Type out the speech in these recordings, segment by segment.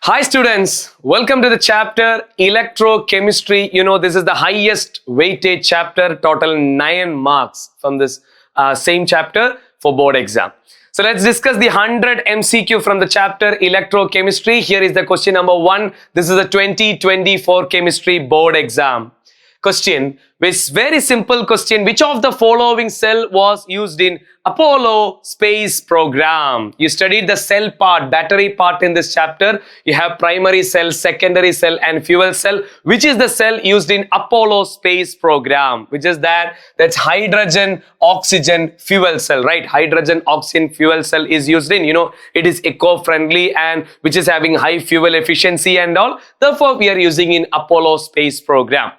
Hi students, welcome to the chapter Electrochemistry. You know, this is the highest weighted chapter, total 9 marks from this same chapter for board exam. So let's discuss the 100 MCQ from the chapter Electrochemistry. Here is the question number 1. This is the 2024 chemistry board exam. Question, which very simple question. Which of the following cell was used in Apollo space program? You studied the cell part, battery part in this chapter. You have primary cell, secondary cell and fuel cell. Which is the cell used in Apollo space program? Which is that? That's hydrogen, oxygen, fuel cell, right? Hydrogen, oxygen, fuel cell is used in, it is eco-friendly and which is having high fuel efficiency and all. Therefore, we are using in Apollo space program.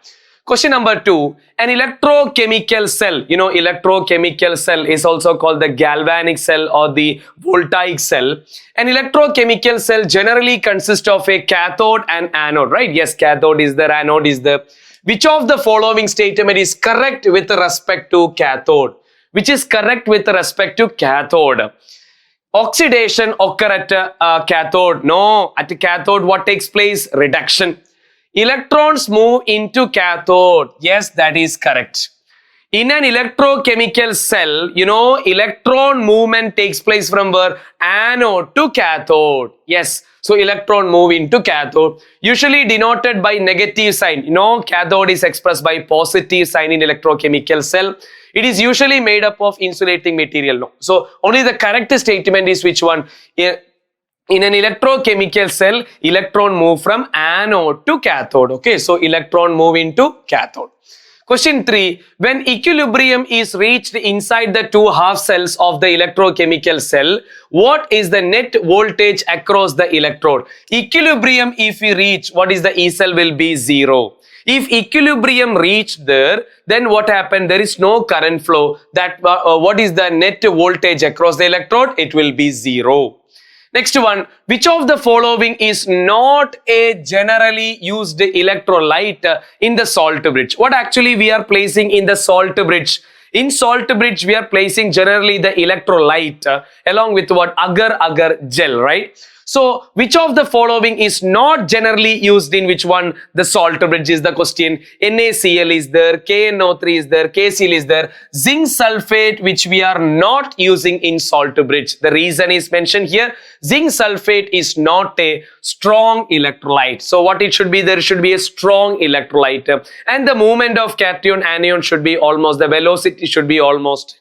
Question number 2, an electrochemical cell, electrochemical cell is also called the galvanic cell or the voltaic cell. An electrochemical cell generally consists of a cathode and anode, right? Yes, cathode is there, anode is there. Which of the following statement is correct with respect to cathode? Which is correct with respect to cathode? Oxidation occur at cathode. No, at cathode what takes place? Reduction. Electrons move into cathode. Yes, that is correct. In an electrochemical cell, electron movement takes place from where? Anode to cathode. Yes, so electron move into cathode. Usually denoted by negative sign. Cathode is expressed by positive sign in electrochemical cell. It is usually made up of insulating material. No. So only the correct statement is which one? In an electrochemical cell, electron move from anode to cathode. Okay, so electron move into cathode. Question 3. When equilibrium is reached inside the two half cells of the electrochemical cell, what is the net voltage across the electrode? Equilibrium if we reach, what is the E cell will be 0. If equilibrium reached there, then what happened? There is no current flow. That what is the net voltage across the electrode? It will be 0. Next one, which of the following is not a generally used electrolyte in the salt bridge? What actually we are placing in the salt bridge? In salt bridge, we are placing generally the electrolyte along with what? Agar gel, right? So, which of the following is not generally used in which one? The salt bridge is the question. NaCl is there, KNO3 is there, KCl is there. Zinc sulfate which we are not using in salt bridge. The reason is mentioned here. Zinc sulfate is not a strong electrolyte. So, what it should be? There should be a strong electrolyte. And the movement of cation anion should be almost, the velocity should be almost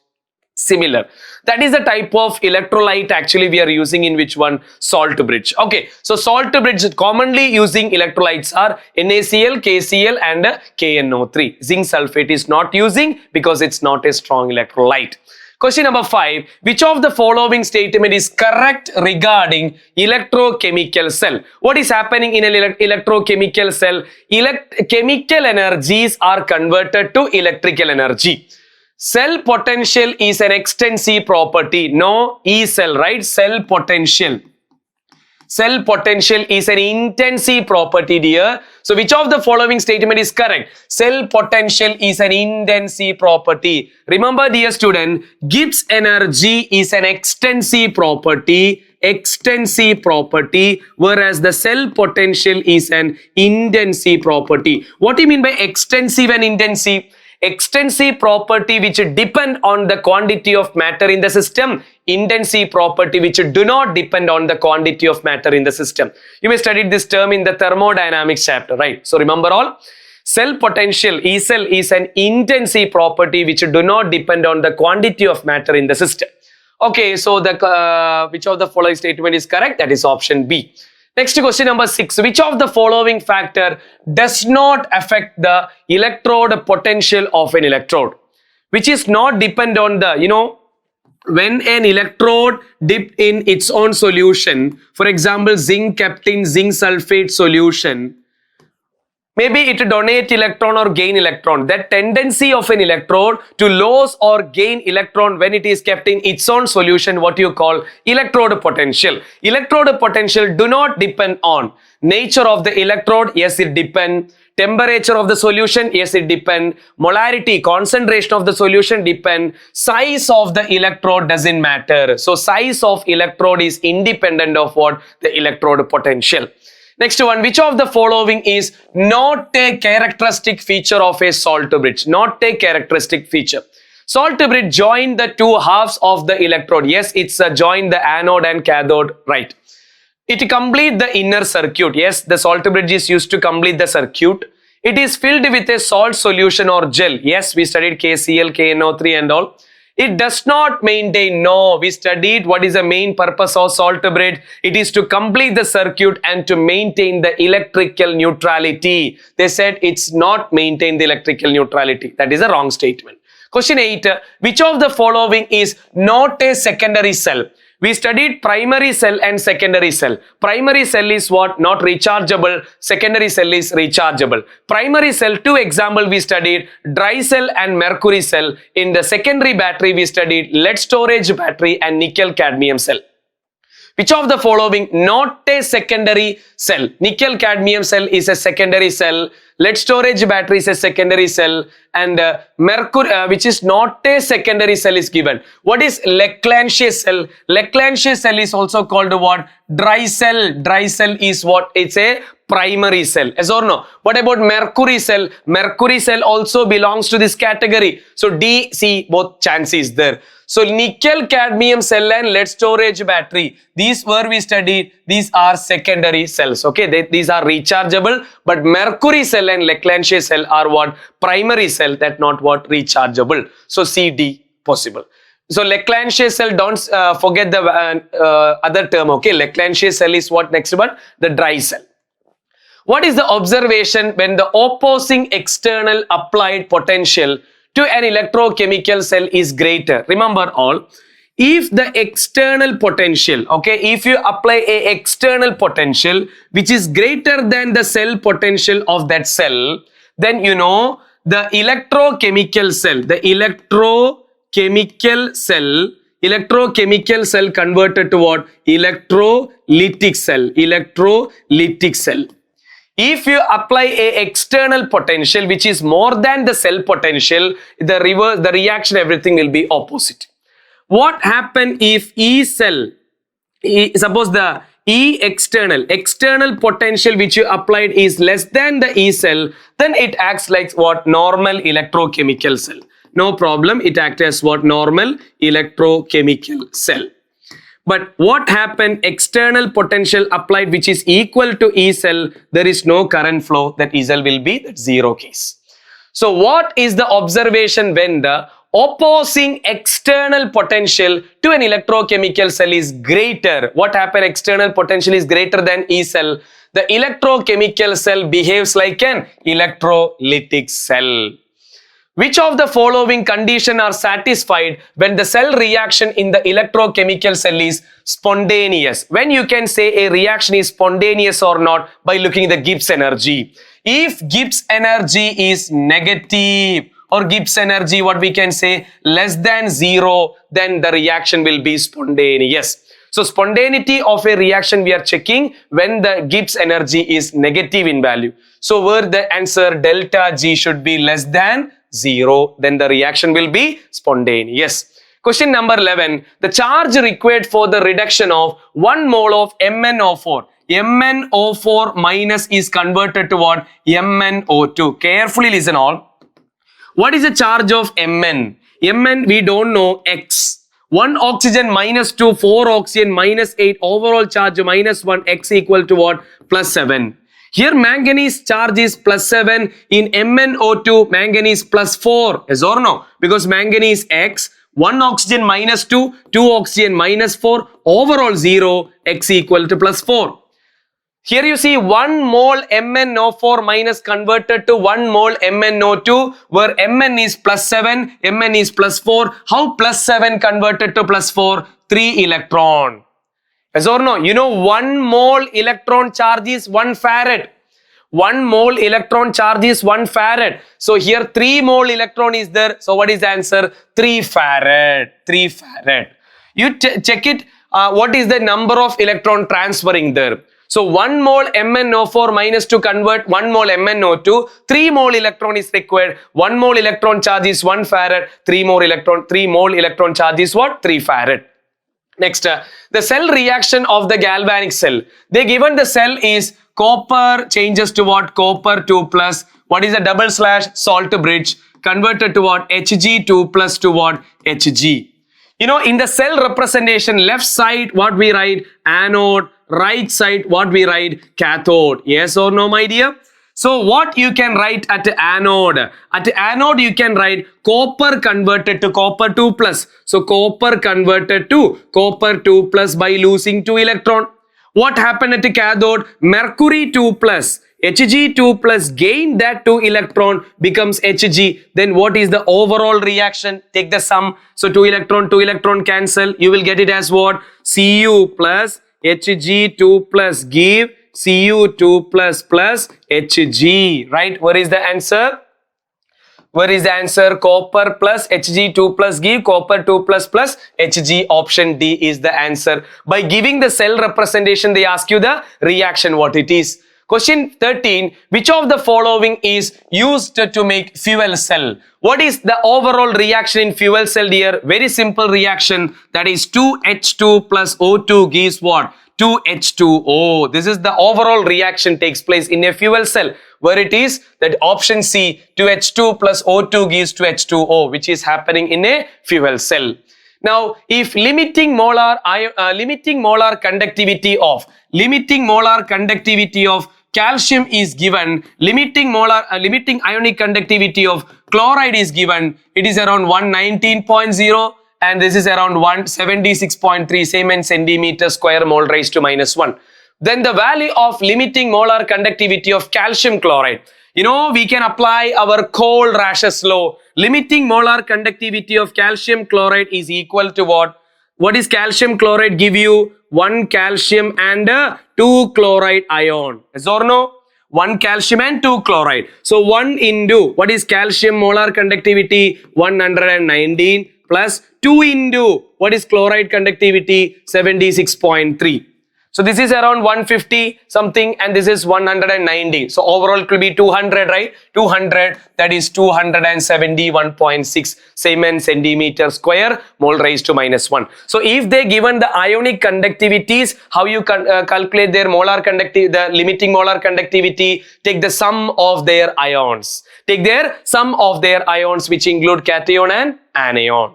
similar. That is the type of electrolyte actually we are using in which one? Salt bridge. Okay, so salt bridge commonly using electrolytes are NaCl, KCl and KNO3. Zinc sulfate is not using because it's not a strong electrolyte. Question number 5. Which of the following statement is correct regarding electrochemical cell? What is happening in an electrochemical cell? Chemical energies are converted to electrical energy. Cell potential is an extensive property. No E cell, right? Cell potential. Cell potential is an intensive property, dear. So, which of the following statement is correct? Cell potential is an intensive property. Remember, dear student, Gibbs energy is an extensive property, whereas the cell potential is an intensive property. What do you mean by extensive and intensive? Extensive property which depend on the quantity of matter in the system, intensive property which do not depend on the quantity of matter in the system. You may study this term in the thermodynamics chapter, right? So remember all, cell potential, E cell is an intensive property which do not depend on the quantity of matter in the system. Okay, so the which of the following statement is correct? That is option B. Next question number 6. Which of the following factor does not affect the electrode potential of an electrode? Which is not depend on the, when an electrode dipped in its own solution, for example, zinc kept in zinc sulfate solution, maybe it donate electron or gain electron. That tendency of an electrode to lose or gain electron when it is kept in its own solution, what you call electrode potential. Electrode potential do not depend on nature of the electrode. Yes, it depend. Temperature of the solution, yes, it depend. Molarity, concentration of the solution depend. Size of the electrode doesn't matter. So size of electrode is independent of what? The electrode potential. Next one, which of the following is not a characteristic feature of a salt bridge? Not a characteristic feature. Salt bridge join the two halves of the electrode. Yes, it's join the anode and cathode, right. It complete the inner circuit. Yes, the salt bridge is used to complete the circuit. It is filled with a salt solution or gel. Yes, we studied KCl, KNO3 and all. It does not maintain. No, we studied what is the main purpose of salt bridge. It is to complete the circuit and to maintain the electrical neutrality. They said it's not maintain the electrical neutrality. That is a wrong statement. Question 8. Which of the following is not a secondary cell? We studied primary cell and secondary cell. Primary cell is what? Not rechargeable. Secondary cell is rechargeable. Primary cell, two example we studied, dry cell and mercury cell. In the secondary battery, we studied lead storage battery and nickel cadmium cell. Which of the following not a secondary cell? Nickel cadmium cell is a secondary cell. Lead storage battery is a secondary cell, and mercury, which is not a secondary cell, is given. What is Leclanché cell? Leclanché cell is also called what? Dry cell. Dry cell is what? It's a primary cell. Yes or no? What about mercury cell? Mercury cell also belongs to this category. So D, C, both chances there. So nickel cadmium cell and lead storage battery, these were we studied, these are secondary cells. Okay, these are rechargeable, but mercury cell and Leclanché cell are what? Primary cell, that not what? Rechargeable. So C, D possible. So Leclanché cell, don't forget the other term. Okay, Leclanché cell is what? Next one, the dry cell. What is the observation when the opposing external applied potential to an electrochemical cell is greater? Remember all, if the external potential, okay, if you apply a external potential which is greater than the cell potential of that cell, then you know the electrochemical cell, electrochemical cell converted to what? Electrolytic cell. If you apply a external potential which is more than the cell potential, the reaction, everything will be opposite. What happen if E cell, suppose the external potential which you applied is less than the E cell, then it acts like what? Normal electrochemical cell. No problem, it acts as what? Normal electrochemical cell. But what happened? External potential applied which is equal to E cell, there is no current flow, that E cell will be that zero case. So what is the observation when the opposing external potential to an electrochemical cell is greater? What happened? External potential is greater than E cell. The electrochemical cell behaves like an electrolytic cell. Which of the following conditions are satisfied when the cell reaction in the electrochemical cell is spontaneous? When you can say a reaction is spontaneous or not? By looking at the Gibbs energy. If Gibbs energy is negative or Gibbs energy, what we can say, less than 0, then the reaction will be spontaneous. So spontaneity of a reaction we are checking when the Gibbs energy is negative in value. So where the answer delta G should be less than 0, then the reaction will be spontaneous. Question number 11. The charge required for the reduction of 1 mole of MnO4. MnO4 minus is converted to what? MnO2. Carefully listen all. What is the charge of Mn? Mn we don't know, X. 1 oxygen minus 2, 4 oxygen minus 8, overall charge minus 1, X equal to what? Plus 7. Here manganese charge is plus 7, in MnO2 manganese plus 4, yes or no? Because manganese X, 1 oxygen minus 2, 2 oxygen minus 4, overall 0, X equal to plus 4. Here you see 1 mole MnO4 minus converted to 1 mole MnO2, where Mn is plus 7, Mn is plus 4. How plus 7 converted to plus 4? 3 electron. Yes or no? You know 1 mole electron charge is 1 farad. 1 mole electron charge is 1 farad. So here 3 mole electron is there. So what is the answer? 3 farad. 3 farad. You check it. What is the number of electron transferring there? So 1 mole MnO4 minus to convert 1 mole MnO2, 3 mole electron is required. 1 mole electron charge is 1 farad. 3 mole electron charge is what? 3 farad. Next, the cell reaction of the galvanic cell. They given the cell is Copper changes to what? Copper 2 plus. What is a double slash? Salt bridge. Converted to what? Hg2 plus to what? Hg. You know, in the cell representation, left side, what we write? Anode. Right side, what we write? Cathode. Yes or no, my dear? So what you can write at anode? At anode, you can write copper converted to copper 2 plus. So copper converted to copper 2 plus by losing 2 electron. What happened at the cathode? Mercury 2 plus. Hg2 plus gain that 2 electron becomes Hg. Then what is the overall reaction? Take the sum. So 2 electron cancel. You will get it as what? Cu plus Hg2 plus give Cu2 plus Hg. Right? Where is the answer? Where is the answer? Copper plus Hg2 plus give copper 2 plus Hg. Option D is the answer. By giving the cell representation, they ask you the reaction, what it is. Question 13. Which of the following is used to make fuel cell? What is the overall reaction in fuel cell, dear? Very simple reaction. That is 2H2 plus O2 gives what? 2H2O. This is the overall reaction takes place in a fuel cell. Where it is that option C, 2H2 plus O2 gives 2H2O, which is happening in a fuel cell. Now, if limiting molar conductivity of calcium is given, limiting ionic conductivity of chloride is given, it is around 119.0 and this is around 176.3 Siemens centimeter square mole raised to -1. Then the value of limiting molar conductivity of calcium chloride. You know, we can apply our cold rashes law. Limiting molar conductivity of calcium chloride is equal to what? What is calcium chloride give you? 1 calcium and 2 chloride ion. Yes or no? 1 calcium and 2 chloride. So 1 into, what is calcium molar conductivity? 119 plus 2 into, what is chloride conductivity? 76.3. So this is around 150 something and this is 190. So overall it will be 200, right? 200, that is 271.6 Siemens centimeter square mole raised to -1. So if they given the ionic conductivities, how you calculate their molar conductivity, the limiting molar conductivity? Take the sum of their ions. Take their sum of their ions, which include cation and anion.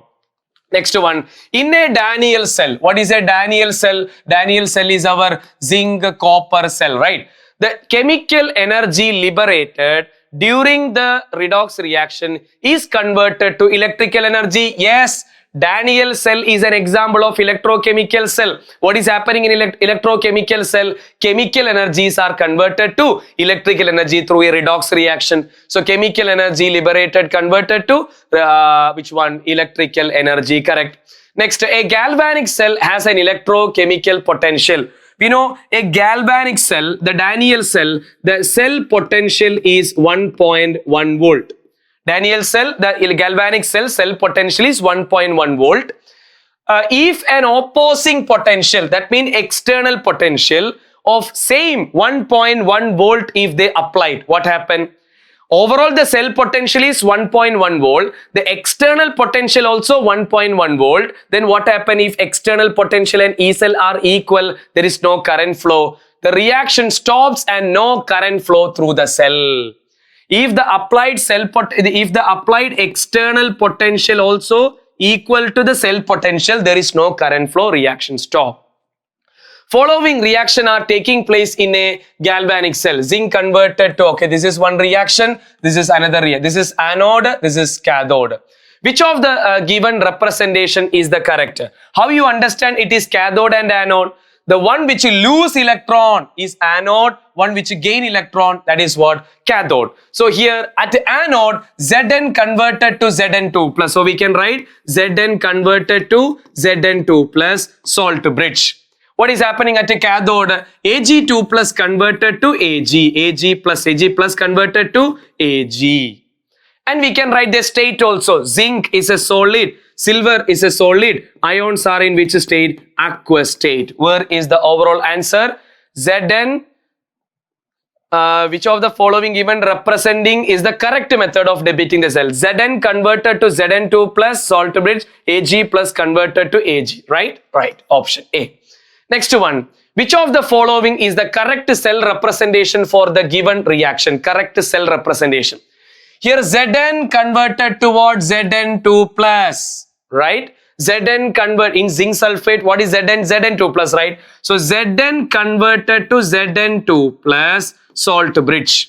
Next one, in a Daniell cell, what is a Daniell cell? Daniell cell is our zinc copper cell, right? The chemical energy liberated during the redox reaction is converted to electrical energy. Yes, Daniell cell is an example of electrochemical cell. What is happening in electrochemical cell? Chemical energies are converted to electrical energy through a redox reaction. So chemical energy liberated converted to which one? Electrical energy, correct. Next, a galvanic cell has an electrochemical potential. We know a galvanic cell, the Daniell cell, the cell potential is 1.1 volt. Daniell cell, the galvanic cell potential is 1.1 volt. If an opposing potential, that means external potential of same 1.1 volt, if they applied, what happened? Overall, the cell potential is 1.1 volt. The external potential also 1.1 volt. Then what happened if external potential and E cell are equal? There is no current flow. The reaction stops and no current flow through the cell. If the applied external potential also equal to the cell potential, there is no current flow, reaction stop. Following reaction are taking place in a galvanic cell. Zinc converted to, okay, this is one reaction, this is another reaction. This is anode, this is cathode. Which of the given representation is the correct? How you understand it is cathode and anode? The one which lose electron is anode, one which gain electron, that is what? Cathode. So here at the anode, Zn converted to Zn2 plus. So we can write Zn converted to Zn2 plus salt bridge. What is happening at a cathode? Ag2 plus converted to Ag, Ag plus converted to Ag. And we can write the state also. Zinc is a solid, silver is a solid, ions are in which state? Aqueous state. Where is the overall answer? Zn, which of the following given representing is the correct method of depicting the cell? Zn converted to Zn2 plus salt bridge, Ag plus converted to Ag, right? Right, option A. Next one, Which of the following is the correct cell representation for the given reaction? Correct cell representation. Here Zn converted to what? Zn2 plus, right? Zn convert in zinc sulfate. What is Zn? Zn2 plus, right? So Zn converted to Zn2 plus salt bridge.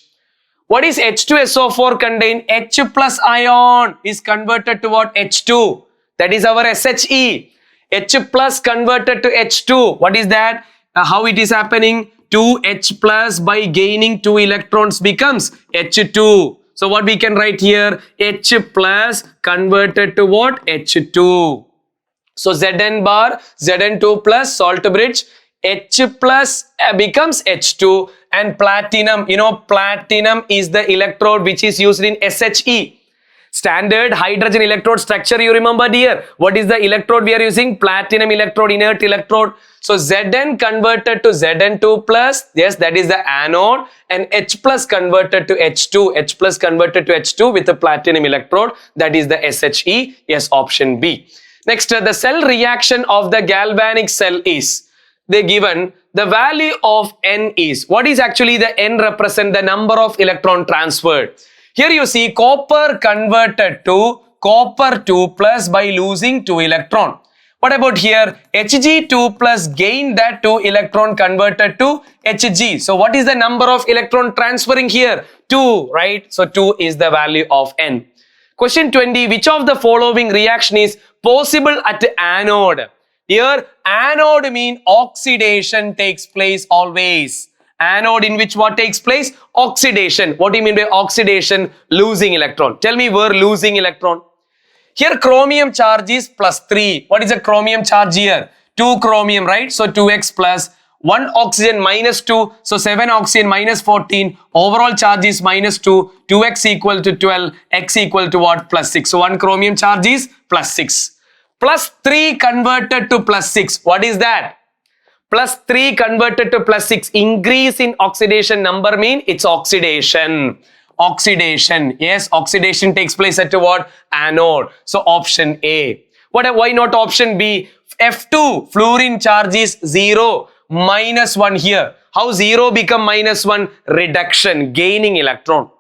What is H2SO4 contain? H plus ion is converted to what? H2. That is our SHE. H plus converted to H2. What is that? How it is happening? 2H plus by gaining 2 electrons becomes H2. So what we can write here? H plus converted to what? H2. So Zn bar, Zn2 plus salt bridge, H plus becomes H2, and platinum, platinum is the electrode which is used in SHE. Standard hydrogen electrode structure, you remember dear. What is the electrode we are using? Platinum electrode, inert electrode. So Zn converted to Zn2 plus, yes, that is the anode, and H plus converted to H2, H plus converted to H2 with a platinum electrode, that is the SHE, yes, option B. Next, the cell reaction of the galvanic cell is, they given the value of N is, what is actually the N represent? The number of electron transferred. Here you see copper converted to copper 2 plus by losing 2 electron. What about here? Hg2 plus gain that 2 electron converted to Hg. So what is the number of electron transferring here? 2, right? So 2 is the value of N. Question 20. Which of the following reaction is possible at anode? Here anode mean oxidation takes place always. Anode in which what takes place? Oxidation. What do you mean by oxidation? Losing electron. Tell me where losing electron. Here chromium charge is plus 3. What is the chromium charge here? 2 chromium, right? So 2x plus 1 oxygen minus 2. So 7 oxygen minus 14. Overall charge is minus 2. 2x equal to 12. X equal to what? Plus 6. So 1 chromium charge is plus 6. Plus 3 converted to plus 6. What is that? Plus 3 converted to plus 6. Increase in oxidation number mean it's oxidation. Oxidation. Yes, oxidation takes place at what? Anode. So option A. Why not option B? F2, fluorine charge is 0, minus 1 here. How 0 become minus 1? Reduction, gaining electron.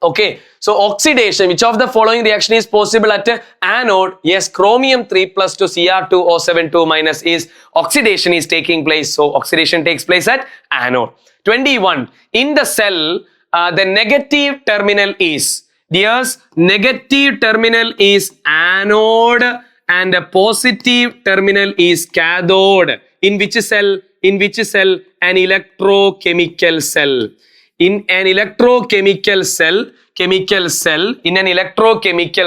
Okay, so oxidation, which of the following reaction is possible at anode? Yes, chromium 3 plus to Cr2O7 2 minus is oxidation is taking place. So oxidation takes place at anode. 21. In the cell, the negative terminal is, dears, negative terminal is anode and the positive terminal is cathode. In which cell? In which cell? An electrochemical cell. In an electrochemical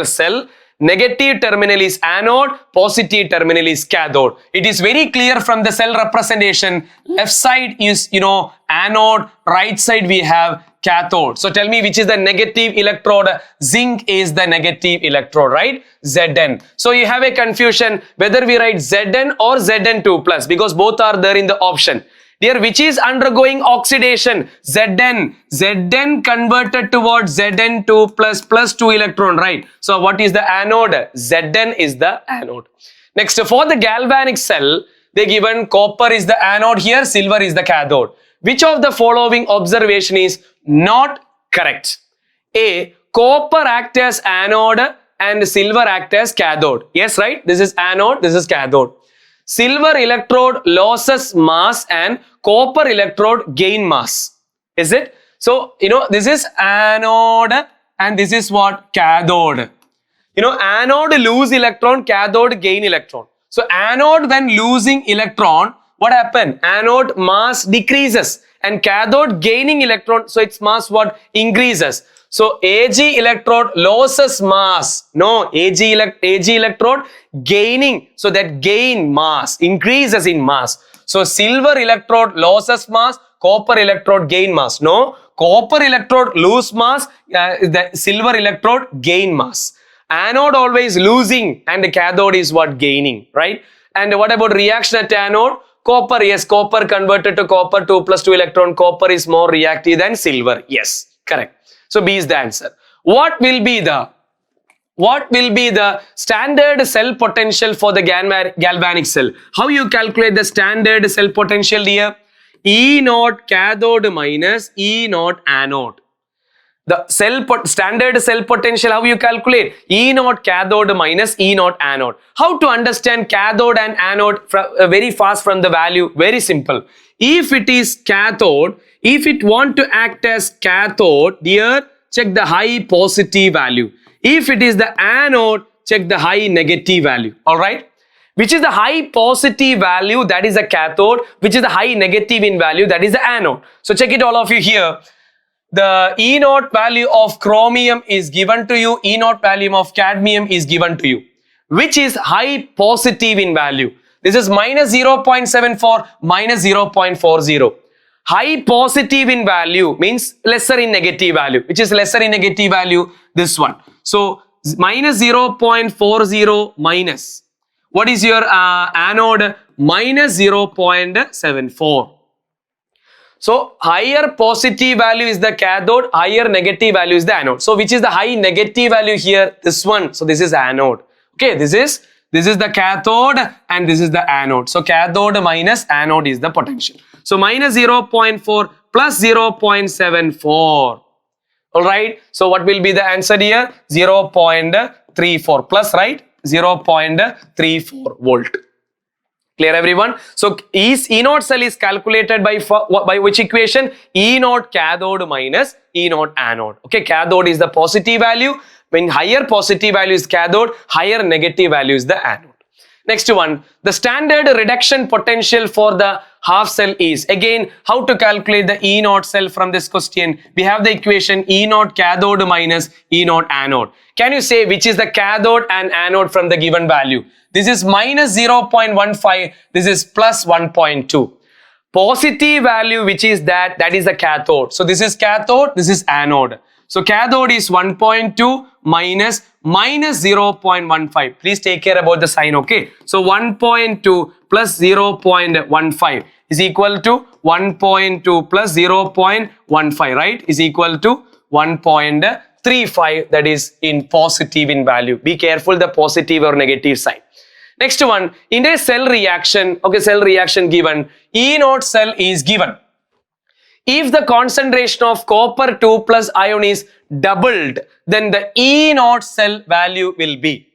cell, negative terminal is anode, positive terminal is cathode. It is very clear from the cell representation. Left side is, anode, right side we have cathode. So tell me which is the negative electrode? Zinc is the negative electrode, right? Zn. So you have a confusion whether we write Zn or Zn2 plus because both are there in the option. Dear, which is undergoing oxidation? Zn. Zn converted to what? Zn2 plus 2 electron, right? So what is the anode? Zn is the anode. Next, for the galvanic cell, they given copper is the anode here, silver is the cathode. Which of the following observation is not correct? A. Copper act as anode and silver act as cathode. Yes, right? This is anode, this is cathode. Silver electrode loses mass and copper electrode gain mass. Is it? So, this is anode and this is what? Cathode. Anode lose electron, cathode gain electron. So, anode when losing electron, what happened? Anode mass decreases and cathode gaining electron. So, its mass what? Increases. So, Ag electrode loses mass. No, Ag electrode gaining. So, that gain mass, increases in mass. So, silver electrode loses mass, copper electrode gain mass. No, copper electrode lose mass, the silver electrode gain mass. Anode always losing and the cathode is what? Gaining, right? And what about reaction at anode? Copper, yes, copper converted to copper 2 plus 2 electron. Copper is more reactive than silver. Yes, correct. So B is the answer. What will be the what will be the standard cell potential for the galvanic cell? How you calculate the standard cell potential here? E naught cathode minus E naught anode. The standard cell potential, how you calculate? E naught cathode minus E naught anode. How to understand cathode and anode very fast from the value? Very simple. If it is cathode, if it want to act as cathode, here check the high positive value. If it is the anode, check the high negative value. Alright? Which is the high positive value, that is the cathode. Which is the high negative in value, that is the anode. So check it all of you here. The E naught value of chromium is given to you. E naught value of cadmium is given to you. Which is high positive in value. This is minus 0.74, minus 0.40. High positive in value means lesser in negative value. Which is lesser in negative value? This one. So minus 0.40 minus. What is your anode? Minus 0.74. So higher positive value is the cathode, higher negative value is the anode. So which is the high negative value here? This one. So this is anode. Okay, this is the cathode and this is the anode. So cathode minus anode is the potential. So minus 0.4 plus 0.74. Alright. So what will be the answer here? 0.34 plus, right? 0.34 volt. Clear everyone? So E naught cell is calculated by which equation? E naught cathode minus E naught anode. Okay, cathode is the positive value. When higher positive value is cathode, higher negative value is the anode. Next one, the standard reduction potential for the half cell is, again, how to calculate the E naught cell from this question? We have the equation E naught cathode minus E naught anode. Can you say which is the cathode and anode from the given value? This is minus 0.15, this is plus 1.2. Positive value, which is that is the cathode. So this is cathode, this is anode. So cathode is 1.2 minus 0.15. Please take care about the sign, okay? So 1.2 plus 0.15 is equal to 1.2 plus 0.15, right? Is equal to 1.35, that is in positive in value. Be careful the positive or negative sign. Next one, in a cell reaction, okay, cell reaction given, E naught cell is given. If the concentration of copper 2 plus ion is doubled, then the E naught cell value will be.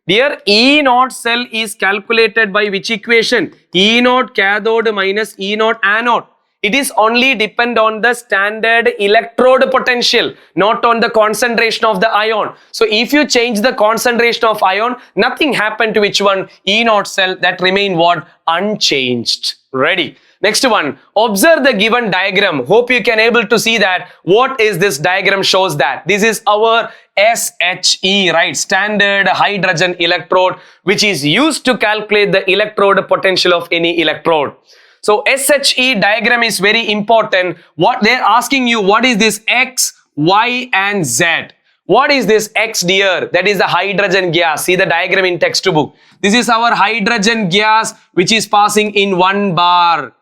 Dear, E naught cell is calculated by which equation? E naught cathode minus E naught anode. It is only depend on the standard electrode potential, not on the concentration of the ion. So if you change the concentration of ion, nothing happened to which one? E naught cell, that remain what? Unchanged. Ready? Next one, observe the given diagram. Hope you can able to see that. What is this diagram shows that? This is our SHE, right? Standard hydrogen electrode, which is used to calculate the electrode potential of any electrode. So SHE diagram is very important. What they're asking you, what is this X, Y and Z? What is this X, dear? That is the hydrogen gas. See the diagram in textbook. This is our hydrogen gas which is passing in 1 bar.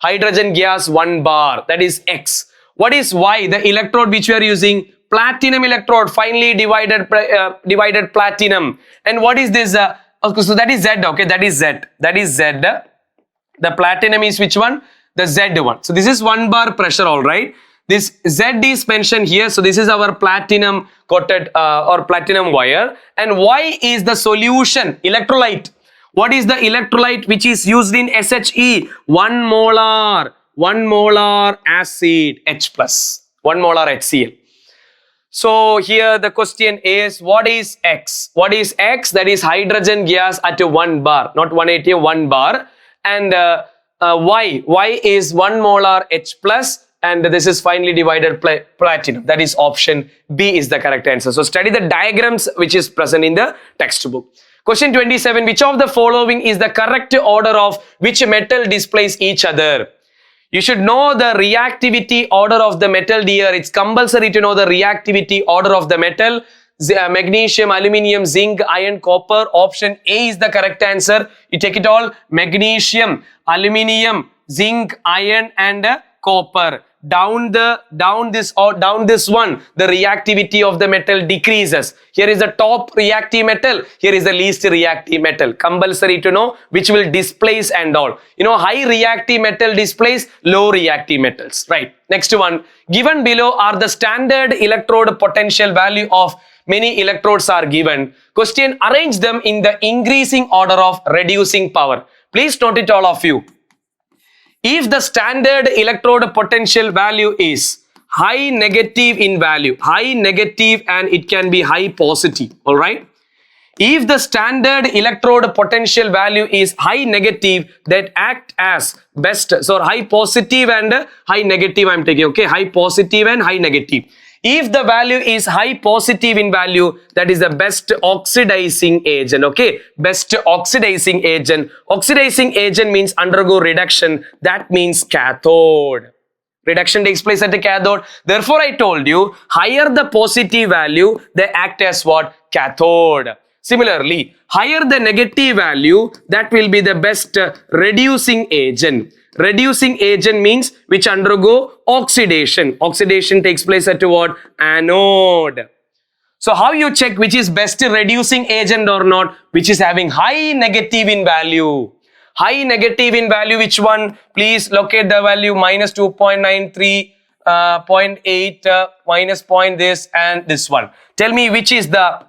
Hydrogen gas 1 bar. That is X. What is Y? The electrode which we are using? Platinum electrode. Finely divided platinum. And what is this? Okay, so that is Z. Okay, that is Z. That is Z. The platinum is which one? The Z one. So this is 1 bar pressure, all right. This Z is mentioned here. So this is our platinum coated or platinum wire. And Y is the solution, electrolyte. What is the electrolyte which is used in SHE? 1 molar acid H plus. 1 molar HCl. So here the question is, what is X? What is X? That is hydrogen gas at 1 bar, not 180, 1 bar. And Y is 1 molar H plus. And this is finely divided platinum. That is option B is the correct answer. So study the diagrams which is present in the textbook. Question 27. Which of the following is the correct order of which metal displays each other? You should know the reactivity order of the metal, dear. It's compulsory to know the reactivity order of the metal. Magnesium, aluminium, zinc, iron, copper. Option A is the correct answer. You take it all. Magnesium, aluminium, zinc, iron and copper. down this one, the reactivity of the metal decreases. Here is the top reactive metal, here is the least reactive metal. Compulsory to know which will displace and all. You know, high reactive metal displace low reactive metals, right? Next one, given below are the standard electrode potential value of many electrodes are given. Question, arrange them in the increasing order of reducing power. Please note it, all of you. If the standard electrode potential value is high negative in value, high negative, and it can be high positive, all right? If the standard electrode potential value is high negative, that act as best, so high positive and high negative I'm taking, okay, high positive and high negative. If the value is high positive in value, that is the best oxidizing agent, okay, best oxidizing agent. Oxidizing agent means undergo reduction, that means cathode. Reduction takes place at the cathode. Therefore, I told you, higher the positive value, they act as what? Cathode. Similarly, higher the negative value, that will be the best reducing agent. Reducing agent means which undergo oxidation. Oxidation takes place at what? Anode. So how you check which is best reducing agent or not? Which is having high negative in value. High negative in value, which one? Please locate the value minus 2.93, 0.8, minus point this and this one. Tell me which is the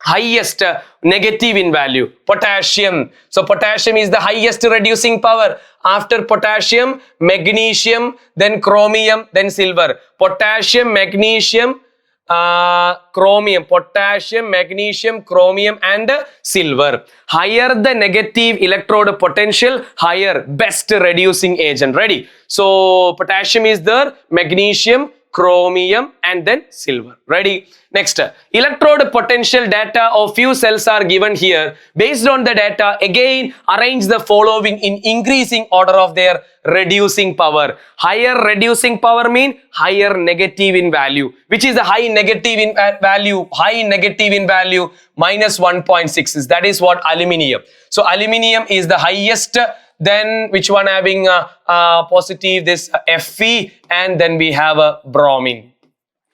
highest negative in value. Potassium. So potassium is the highest reducing power. After potassium, magnesium, then chromium, then silver. Potassium, magnesium, chromium. Potassium, magnesium, chromium and silver. Higher the negative electrode potential, higher best reducing agent. Ready? So potassium is there, magnesium, chromium and then silver. Ready? Next, electrode potential data of few cells are given here. Based on the data, again arrange the following in increasing order of their reducing power. Higher reducing power mean higher negative in value. Which is the high negative in value? High negative in value minus 1.6. That is what? Aluminium. So aluminium is the highest. Then which one having positive? This Fe, and then we have a bromine.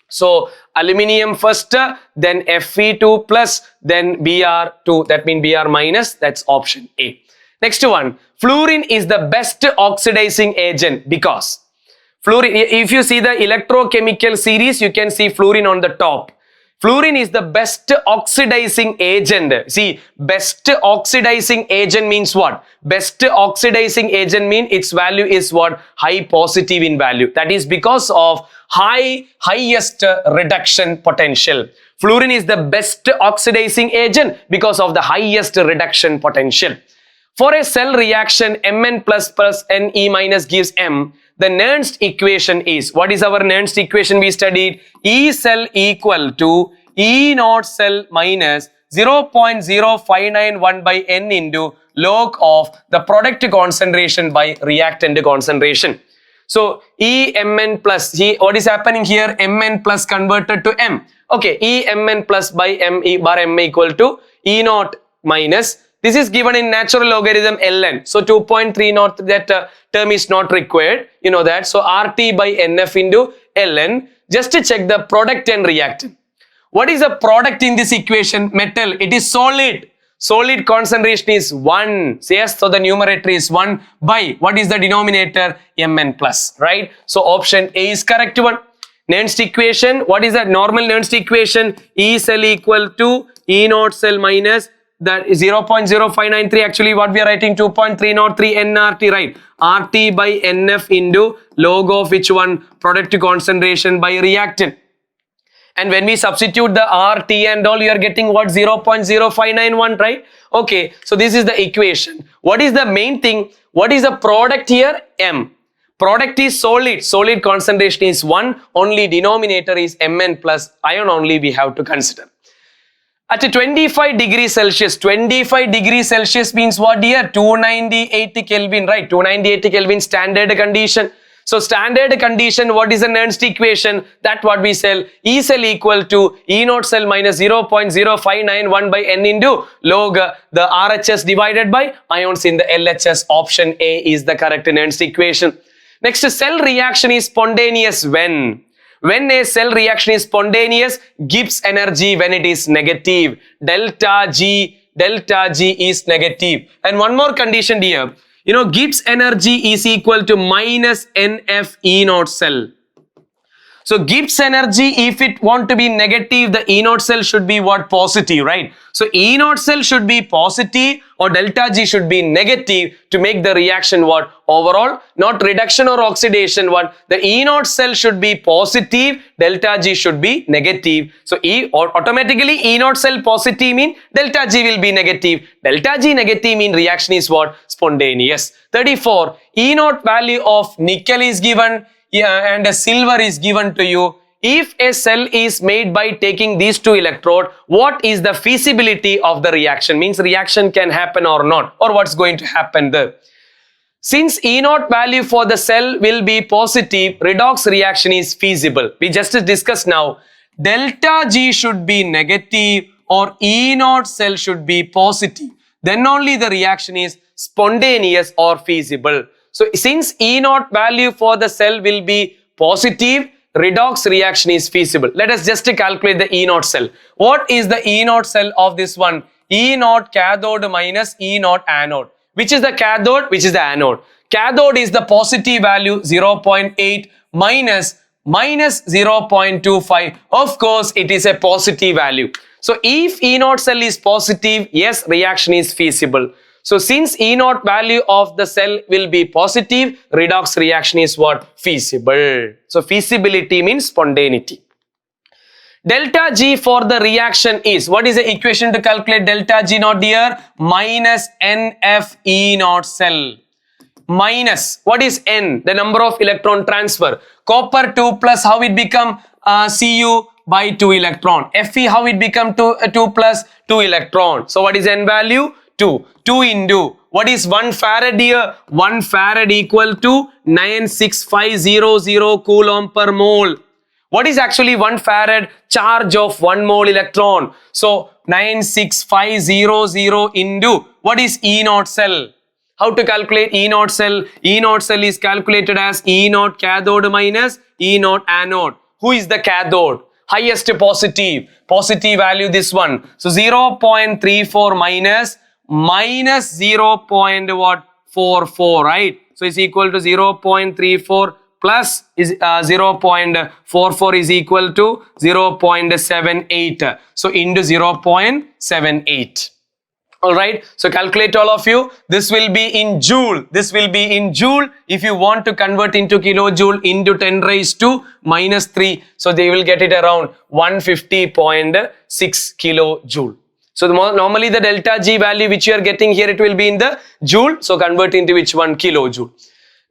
So aluminium first, then Fe2 plus, then Br2, that means Br minus, that's option A. Next one, fluorine is the best oxidizing agent because fluorine, if you see the electrochemical series, you can see fluorine on the top. Fluorine is the best oxidizing agent. See, best oxidizing agent means what? Best oxidizing agent means its value is what? High positive in value. That is because of highest reduction potential. Fluorine is the best oxidizing agent because of the highest reduction potential. For a cell reaction, Mn plus Ne minus gives M. The Nernst equation is, what is our Nernst equation we studied? E cell equal to E naught cell minus 0.0591 by N into log of the product concentration by reactant concentration. So E Mn plus, what is happening here? Mn plus converted to M. Okay, E Mn plus by M E bar M equal to E naught minus. This is given in natural logarithm ln. So 2.30, that term is not required. You know that. So RT by NF into ln. Just to check the product and reactant. What is the product in this equation? Metal. It is solid. Solid concentration is 1. Yes, so the numerator is 1 by, what is the denominator? Mn plus, right? So option A is correct one. Nernst equation. What is that normal Nernst equation? E cell equal to E naught cell minus that is 0.0593. Actually what we are writing 2.303 nRT, right? RT by NF into log of which one? Product concentration by reactant. And when we substitute the RT and all, you are getting what? 0.0591, right? Okay, so this is the equation. What is the main thing? What is the product here? M. Product is solid. Solid concentration is 1. Only denominator is Mn plus ion only we have to consider. At 25 degrees Celsius, 25 degrees Celsius means what here? 298 Kelvin, right? 298 Kelvin standard condition. So standard condition, what is the Nernst equation? That what we say, E cell equal to E naught cell minus 0.0591 by N into log the RHS divided by ions in the LHS. Option A is the correct Nernst equation. Next, a cell reaction is spontaneous when? When a cell reaction is spontaneous, Gibbs energy when it is negative. Delta G is negative. And one more condition here. You know, Gibbs energy is equal to minus NF E naught cell. So Gibbs energy, if it want to be negative, the E naught cell should be what? Positive, right? So E naught cell should be positive or delta G should be negative to make the reaction what? Overall, not reduction or oxidation, what? The E naught cell should be positive, delta G should be negative. So automatically E naught cell positive mean delta G will be negative. Delta G negative mean reaction is what? Spontaneous. 34. E naught value of nickel is given. Yeah, and a silver is given to you. If a cell is made by taking these two electrodes, what is the feasibility of the reaction? Means reaction can happen or not, or what's going to happen there. Since E naught value for the cell will be positive, redox reaction is feasible. We just discussed now. Delta G should be negative or E naught cell should be positive. Then only the reaction is spontaneous or feasible. So since E naught value for the cell will be positive, redox reaction is feasible. Let us just calculate the E naught cell. What is the E naught cell of this one? E naught cathode minus E naught anode. Which is the cathode? Which is the anode? Cathode is the positive value 0.8 minus 0.25. Of course, it is a positive value. So if E naught cell is positive, yes, reaction is feasible. So since E naught value of the cell will be positive, redox reaction is what? Feasible. So feasibility means spontaneity. Delta G for the reaction is, what is the equation to calculate delta G naught here? Minus NF E naught cell. Minus, what is N? The number of electron transfer. Copper 2 plus, how it become Cu by 2 electron. Fe, how it become 2 plus 2 electron. So what is N value? 2. 2 into, what is 1 farad here? 1 farad equal to 96500 coulomb per mole. What is actually 1 farad? Charge of 1 mole electron. So 96500 into, what is E naught cell? How to calculate E naught cell? E naught cell is calculated as E naught cathode minus E naught anode. Who is the cathode? Highest positive value, this one. So 0.34 minus 0.44, right? So it's equal to 0.34 plus is 0.44 is equal to 0.78. So into 0.78. All right. So calculate all of you. This will be in joule. This will be in joule. If you want to convert into kilojoule into 10 raised to minus 3. So they will get it around 150.6 kilojoule. So normally the delta G value which you are getting here, it will be in the joule. So convert into which one? Kilojoule.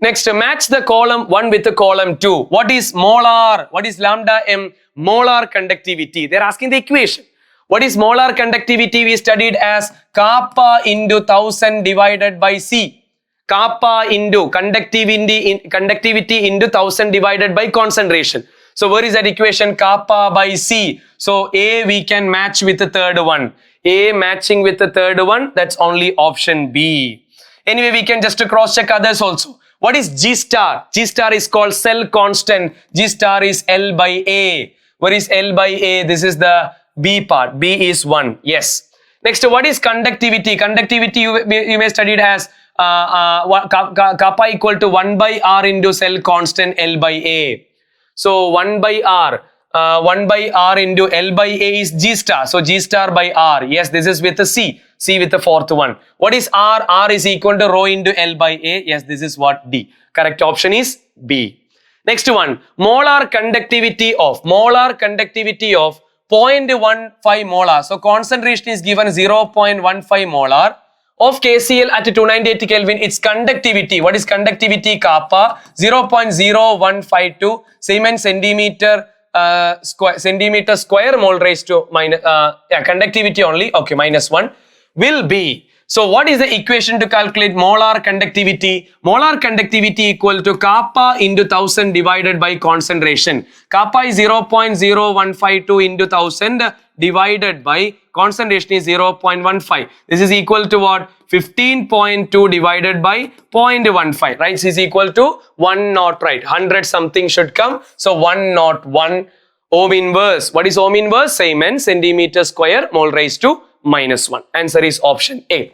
Next, match the column 1 with the column 2. What is molar? What is lambda m? Molar conductivity. They are asking the equation. What is molar conductivity? We studied as kappa into 1000 divided by C. Kappa into conductivity into 1000 divided by concentration. So where is that equation? Kappa by C. So A we can match with the third one. A matching with the third one, that's only option B. Anyway, we can just cross check others also. What is G star? G star is called cell constant. G star is L by A. Where is L by A? This is the B part. B is 1. Yes. Next, what is conductivity? Conductivity you may study it as kappa equal to 1 by R into cell constant L by A. So 1 by R into L by A is G star. So G star by R. Yes, this is with the C. C with the fourth one. What is R? R is equal to rho into L by A. Yes, this is what? D. Correct option is B. Next one. Molar conductivity of 0.15 molar. So concentration is given 0.15 molar of KCl at 298 Kelvin. Its conductivity. What is conductivity? Kappa 0.0152 Siemens centimeter square mole raised to minus conductivity only. Okay, minus 1 will be. So what is the equation to calculate molar conductivity? Molar conductivity equal to kappa into 1000 divided by concentration. Kappa is 0.0152 into 1000 divided by concentration is 0.15. This is equal to what? 15.2 divided by 0.15, right? This is equal to 1 naught, right? 100 something should come. So 101 ohm inverse. What is ohm inverse? Siemens centimeter square mole raised to -1. Answer is option A.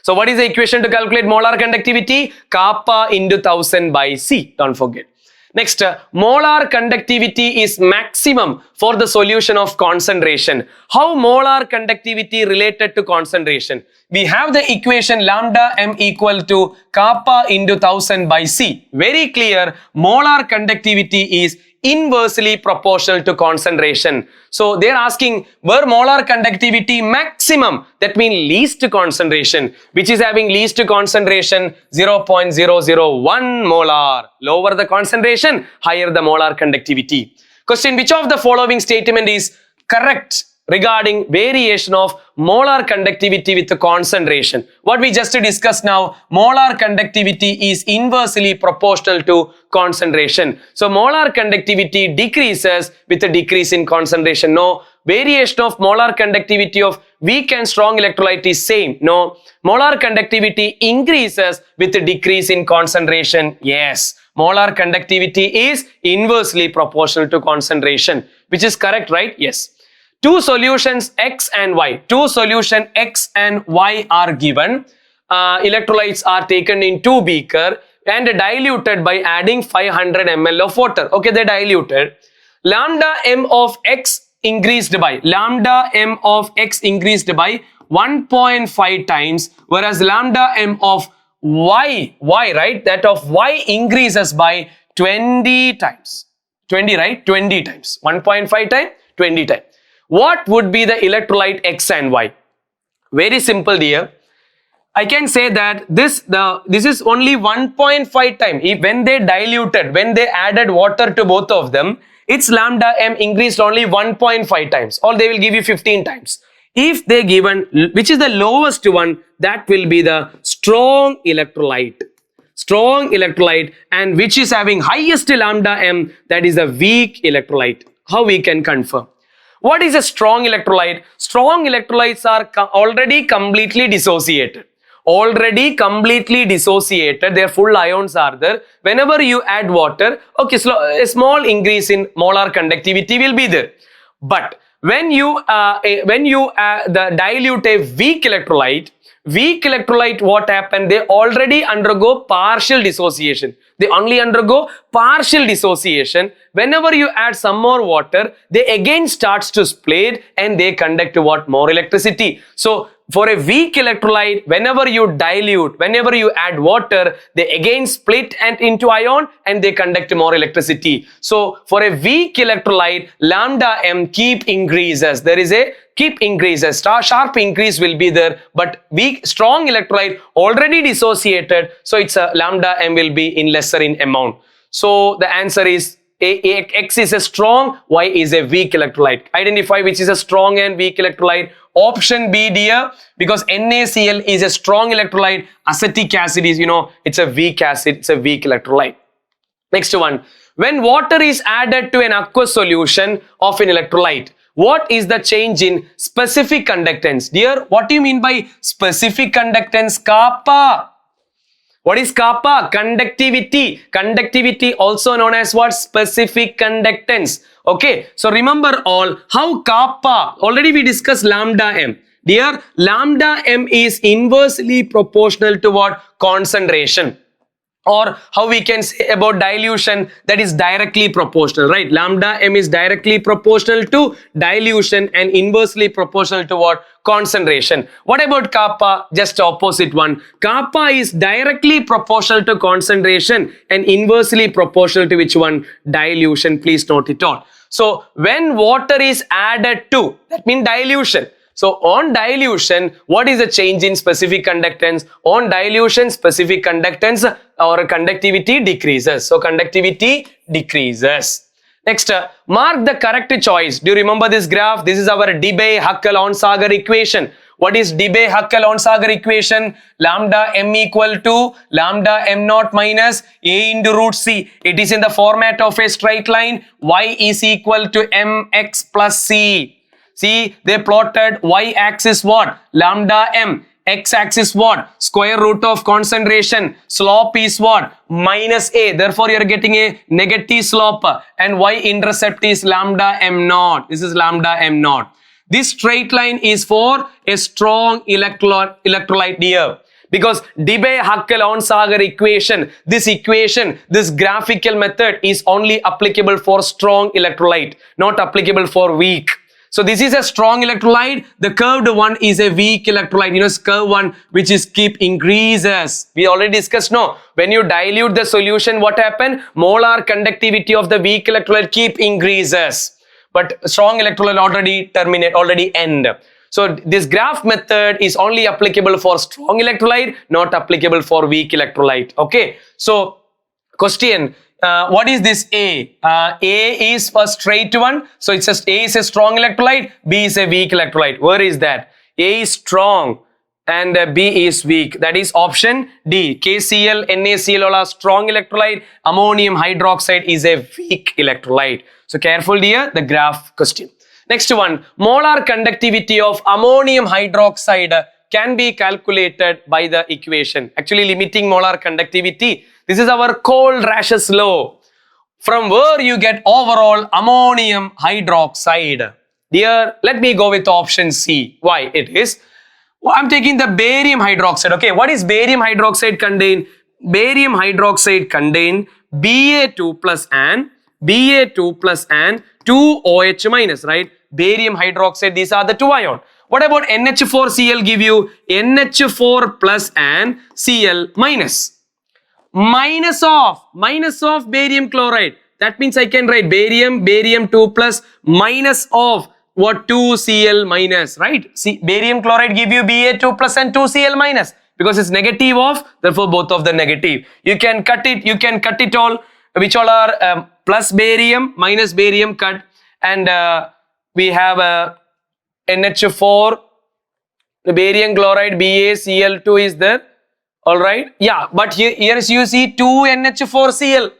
So what is the equation to calculate molar conductivity? Kappa into 1000 by C. Don't forget. Next, molar conductivity is maximum for the solution of concentration. How molar conductivity related to concentration? We have the equation lambda m equal to kappa into 1000 by C. Very clear, molar conductivity is inversely proportional to concentration. So they are asking, where molar conductivity maximum, that means least concentration, which is having least concentration 0.001 molar. Lower the concentration, higher the molar conductivity. Question, which of the following statement is correct regarding variation of molar conductivity with the concentration? What we just discussed now, molar conductivity is inversely proportional to concentration. So molar conductivity decreases with a decrease in concentration. No. Variation of molar conductivity of weak and strong electrolyte is same. No. Molar conductivity increases with a decrease in concentration. Yes. Molar conductivity is inversely proportional to concentration, which is correct, right? Yes. Two solutions X and Y. Two solution X and Y are given. Electrolytes are taken in 2 beaker and diluted by adding 500 ml of water. Okay, they diluted. Lambda m of X increased by 1.5 times, whereas lambda m of Y, right? That of Y increases by 20 times. 20, right? 20 times. 1.5 times, 20 times. What would be the electrolyte X and Y? Very simple, dear. I can say that this is only 1.5 times. When they diluted, when they added water to both of them, its lambda m increased only 1.5 times, or they will give you 15 times. If they given, which is the lowest one, that will be the strong electrolyte. Strong electrolyte, and which is having highest lambda m, that is a weak electrolyte. How we can confirm? What is a strong electrolyte? Strong electrolytes are already completely dissociated. Already completely dissociated. Their full ions are there. Whenever you add water, okay, a small increase in molar conductivity will be there. But when you dilute a weak electrolyte, what happened? They already undergo partial dissociation. They only undergo partial dissociation. Whenever you add some more water, they again starts to split and they conduct what? More electricity. So for a weak electrolyte, whenever you dilute, whenever you add water, they again split and into ion and they conduct more electricity. So for a weak electrolyte, lambda m keep increases. There is a keep increases. Sharp increase will be there, but weak, strong electrolyte already dissociated. So its lambda m will be in lesser in amount. So the answer is X is a strong, Y is a weak electrolyte. Identify which is a strong and weak electrolyte. Option B, dear, because NaCl is a strong electrolyte. Acetic acid is, it's a weak acid. It's a weak electrolyte. Next one. When water is added to an aqueous solution of an electrolyte, what is the change in specific conductance? Dear, what do you mean by specific conductance? Kappa. What is kappa? Conductivity. Conductivity also known as what? Specific conductance. Okay. So remember all how kappa. Already we discussed lambda m. Dear, lambda m is inversely proportional to what? Concentration. Or how we can say about dilution, that is directly proportional, right? Lambda m is directly proportional to dilution and inversely proportional to what? Concentration. What about kappa? Just opposite one. Kappa is directly proportional to concentration and inversely proportional to which one? Dilution. Please note it all. So when water is added to, that means dilution. So on dilution, what is the change in specific conductance? On dilution, specific conductance or conductivity decreases. So conductivity decreases. Next, mark the correct choice. Do you remember this graph? This is our Debye-Huckel-Onsager equation. What is Debye-Huckel-Onsager equation? Lambda m equal to lambda m naught minus a into root c. It is in the format of a straight line. Y is equal to mx plus c. See, they plotted y-axis what? Lambda m. X-axis what? Square root of concentration. Slope is what? Minus a. Therefore, you are getting a negative slope. And y-intercept is lambda m naught. This is lambda m naught. This straight line is for a strong electrolyte here. Because Debye-Huckel-Onsager equation, this graphical method is only applicable for strong electrolyte, not applicable for weak. So this is a strong electrolyte. The curved one is a weak electrolyte. You know, curved one which is keep increases. We already discussed, no? When you dilute the solution, what happened? Molar conductivity of the weak electrolyte keep increases. But strong electrolyte already end. So this graph method is only applicable for strong electrolyte, not applicable for weak electrolyte. Okay. So question. What is this A? A is a straight one. So it's A is a strong electrolyte, B is a weak electrolyte. Where is that? A is strong and B is weak. That is option D. KCl, NaCl all are strong electrolyte. Ammonium hydroxide is a weak electrolyte. So careful here, the graph question. Next one, molar conductivity of ammonium hydroxide can be calculated by the equation. Actually limiting molar conductivity. This is our Cole-Rash's law. From where you get overall ammonium hydroxide. Dear, let me go with option C. Why it is? Well, I'm taking the barium hydroxide. Okay, what is barium hydroxide contain? Barium hydroxide contain Ba2 plus and 2 OH minus, right? Barium hydroxide, these are the two ions. What about NH4Cl give you NH4 plus and Cl minus. Minus of barium chloride. That means I can write barium 2 plus minus of what 2Cl minus, right? See, barium chloride give you Ba2 plus and 2Cl minus because it's negative of, therefore both of the negative. You can cut it all, which all are plus barium, minus barium cut, and we have NH4, the barium chloride BaCl2 is there. Alright, yeah, but here you see 2NH4Cl.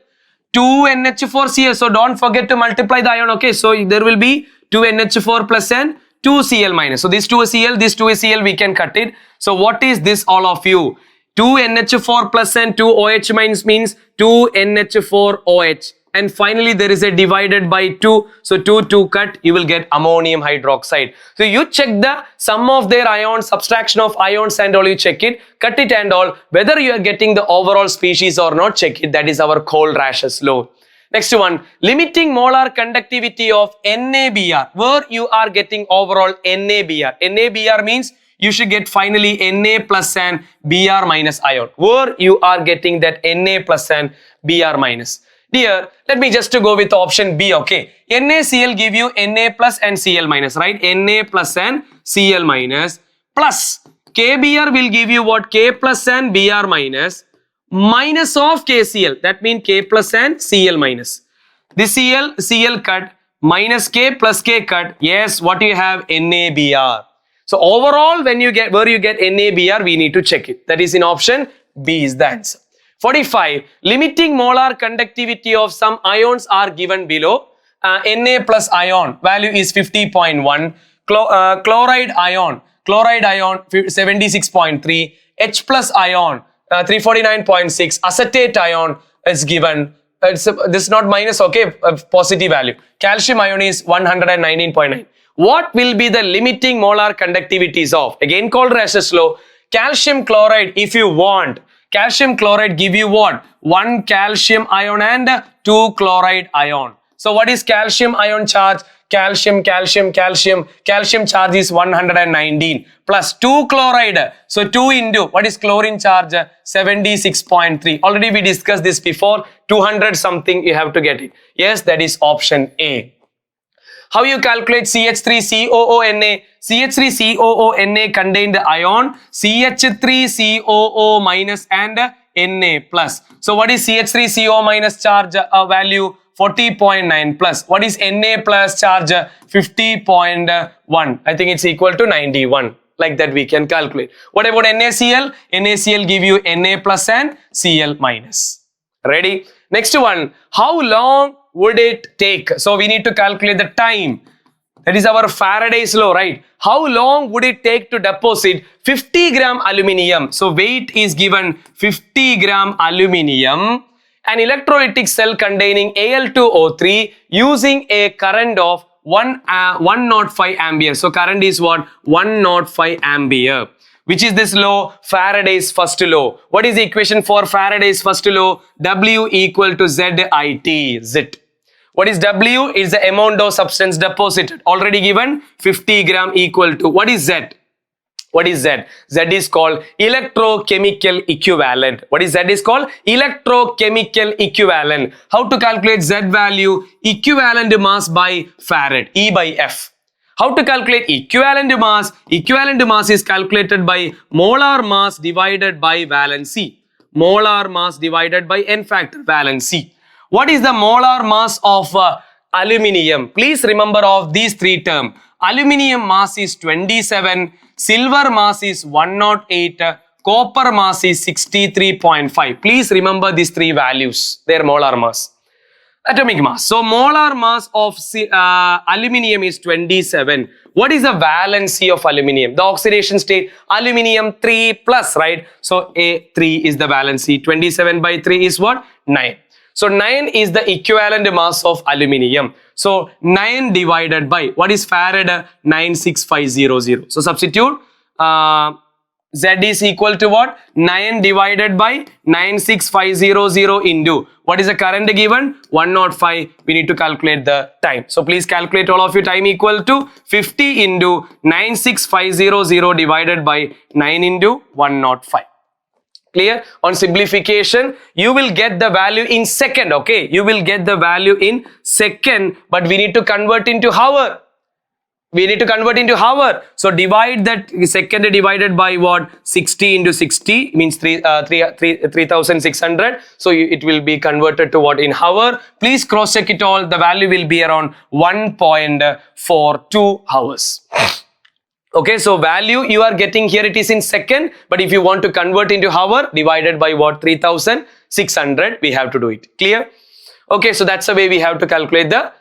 So don't forget to multiply the ion, okay? So there will be 2NH4 plus and 2Cl minus. So this 2Cl, this 2Cl, we can cut it. So what is this all of you? 2NH4 plus and 2OH minus means 2NH4OH. And finally, there is a divided by 2. So 2 cut, you will get ammonium hydroxide. So you check the sum of their ions, subtraction of ions and all, you check it, cut it and all. Whether you are getting the overall species or not, check it. That is our Cole-Rash's law. Next one, limiting molar conductivity of NaBr. Where you are getting overall NaBr. NaBr means you should get finally Na plus and Br minus ion. Where you are getting that Na plus and Br minus. Dear, let me just to go with option B, okay. NaCl give you Na plus and Cl minus, right? Na plus and Cl minus plus KBr will give you what? K plus and Br minus of KCl. That means K plus and Cl minus. This Cl cut minus K plus K cut. Yes, what you have? NaBr. So overall, when you get, where you get NaBr, we need to check it. That is in option B is the answer. 45. Limiting molar conductivity of some ions are given below. Na plus ion value is 50.1. Chloride ion 76.3. H plus ion 349.6. Acetate ion is given. This is not minus, okay, positive value. Calcium ion is 119.9. What will be the limiting molar conductivities of? Again, Cole-Rash's law. Calcium chloride, if you want. Calcium chloride give you what? 1 calcium ion and 2 chloride ion. So what is calcium ion charge? Calcium charge is 119 plus 2 chloride. So 2 into, what is chlorine charge? 76.3. Already we discussed this before. 200 something you have to get it. Yes, that is option A. How you calculate CH3COONA? CH3COONA contain the ion CH3COO minus and Na plus. So what is CH3CO minus charge value? 40.9 plus. What is Na plus charge? 50.1. I think it's equal to 91. Like that we can calculate. What about NaCl? NaCl give you Na plus and Cl minus. Ready? Next one. How long would it take? So we need to calculate the time. That is our Faraday's law, right? How long would it take to deposit 50 gram aluminium? So weight is given 50 gram aluminium. An electrolytic cell containing Al2O3 using a current of 105 ampere. So current is what? 105 ampere. Which is this law? Faraday's first law. What is the equation for Faraday's first law? W equal to ZIT. Zit. What is W? Is the amount of substance deposited. Already given 50 gram equal to. What is Z? What is Z? Z is called electrochemical equivalent. What is Z is called? Electrochemical equivalent. How to calculate Z value? Equivalent mass by farad. E by F. How to calculate equivalent mass? Equivalent mass is calculated by molar mass divided by valency. Molar mass divided by n factor valency. What is the molar mass of aluminium? Please remember of these three terms. Aluminium mass is 27, silver mass is 108, copper mass is 63.5. Please remember these three values, their molar mass. Atomic mass. So molar mass of aluminium is 27. What is the valency of aluminium? The oxidation state, aluminium 3 plus, right? So A3 is the valency. 27 by 3 is what? 9. So 9 is the equivalent mass of aluminium. So 9 divided by, what is farad? 96500. So substitute Z is equal to what? 9 divided by 96500 into, what is the current given? 105. We need to calculate the time. So please calculate all of your time equal to 50 into 96500 divided by 9 into 105. Clear? On simplification, you will get the value in second, okay? You will get the value in second, but we need to convert into hour. We need to convert into hour. So divide that second divided by what? 60 into 60 means 3600. So it will be converted to what in hour. Please cross check it all. The value will be around 1.42 hours. Okay, so value you are getting here, it is in second, but if you want to convert into hour, divided by what? 3600, we have to do it. Clear? Okay, so that's the way we have to calculate the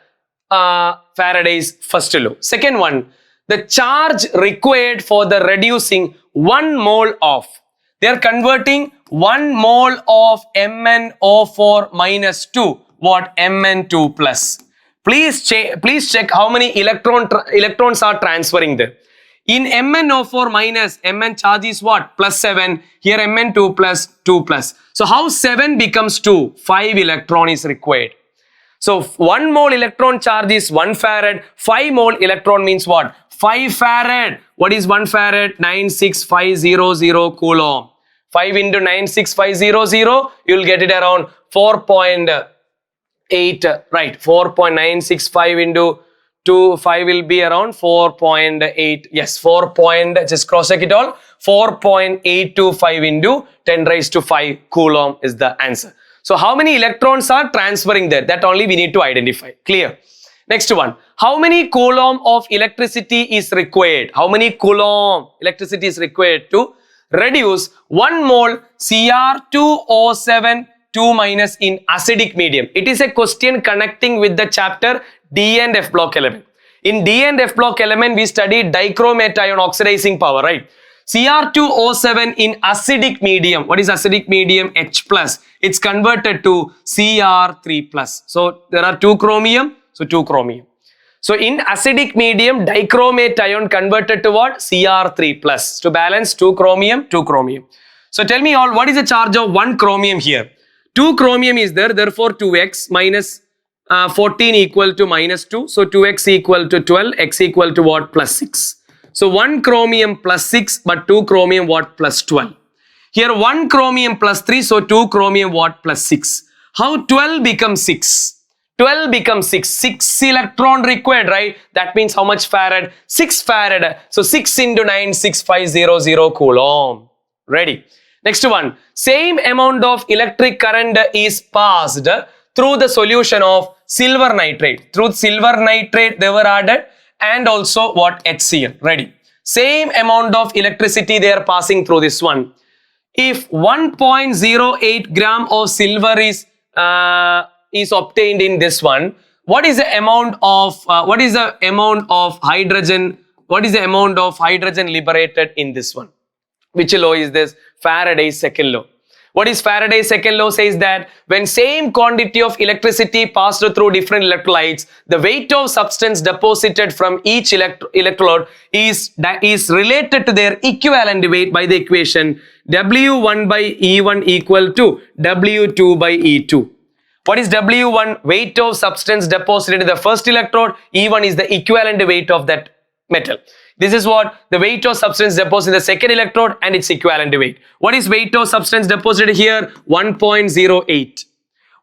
Faraday's first law. Second one, the charge required for the reducing 1 mole of, they are converting 1 mole of MnO4 minus 2, what? Mn2 plus. Please check how many electrons are transferring there. In MnO4 minus, Mn charge is what? Plus 7. Here Mn2 plus 2 plus. So how 7 becomes 2? 5 electron is required. So 1 mole electron charge is 1 farad. 5 mole electron means what? 5 farad. What is 1 farad? 96500 coulomb. 5 into 96500, you will get it around 4.8, right? 4.965 into 2, 5 will be around 4.8. Yes, 4. Just cross check it all. 4.825 into 10 raised to 5 coulomb is the answer. So how many electrons are transferring there? That only we need to identify. Clear? Next one. How many coulomb of electricity is required? How many coulomb electricity is required to reduce 1 mole Cr2O7 2 minus in acidic medium? It is a question connecting with the chapter D and F block element. In D and F block element, we studied dichromate-ion oxidizing power, right? Cr2O7 in acidic medium. What is acidic medium? H plus. It's converted to Cr3 plus. So there are 2 chromium. So 2 chromium. So in acidic medium, dichromate-ion converted to what? Cr3 plus. To balance 2 chromium, 2 chromium. So tell me all, what is the charge of 1 chromium here? 2 chromium is there, therefore 2x minus 14 equal to minus 2. So 2x equal to 12, x equal to what? Plus 6. So 1 chromium plus 6, but 2 chromium what? Plus 12. Here 1 chromium plus 3, so 2 chromium what? Plus 6. How 12 becomes 6? 12 becomes 6. 6 electron required, right? That means how much farad? 6 farad. So 6 into 96500 coulomb. Ready? Next one. Same amount of electric current is passed through the solution of silver nitrate. Through silver nitrate they were added, and also what? HCl. Ready? Same amount of electricity they are passing through this one. If 1.08 gram of silver is obtained in this one, what is the amount of hydrogen? What is the amount of hydrogen liberated in this one? Which law is this? Faraday's second law. What is Faraday's second law? Says that when same quantity of electricity passed through different electrolytes, the weight of substance deposited from each electrode is related to their equivalent weight by the equation W1 by E1 equal to W2 by E2. What is W1? Weight of substance deposited in the first electrode. E1 is the equivalent weight of that metal. This is what the weight of substance deposited in the second electrode and its equivalent weight. What is weight of substance deposited here? 1.08.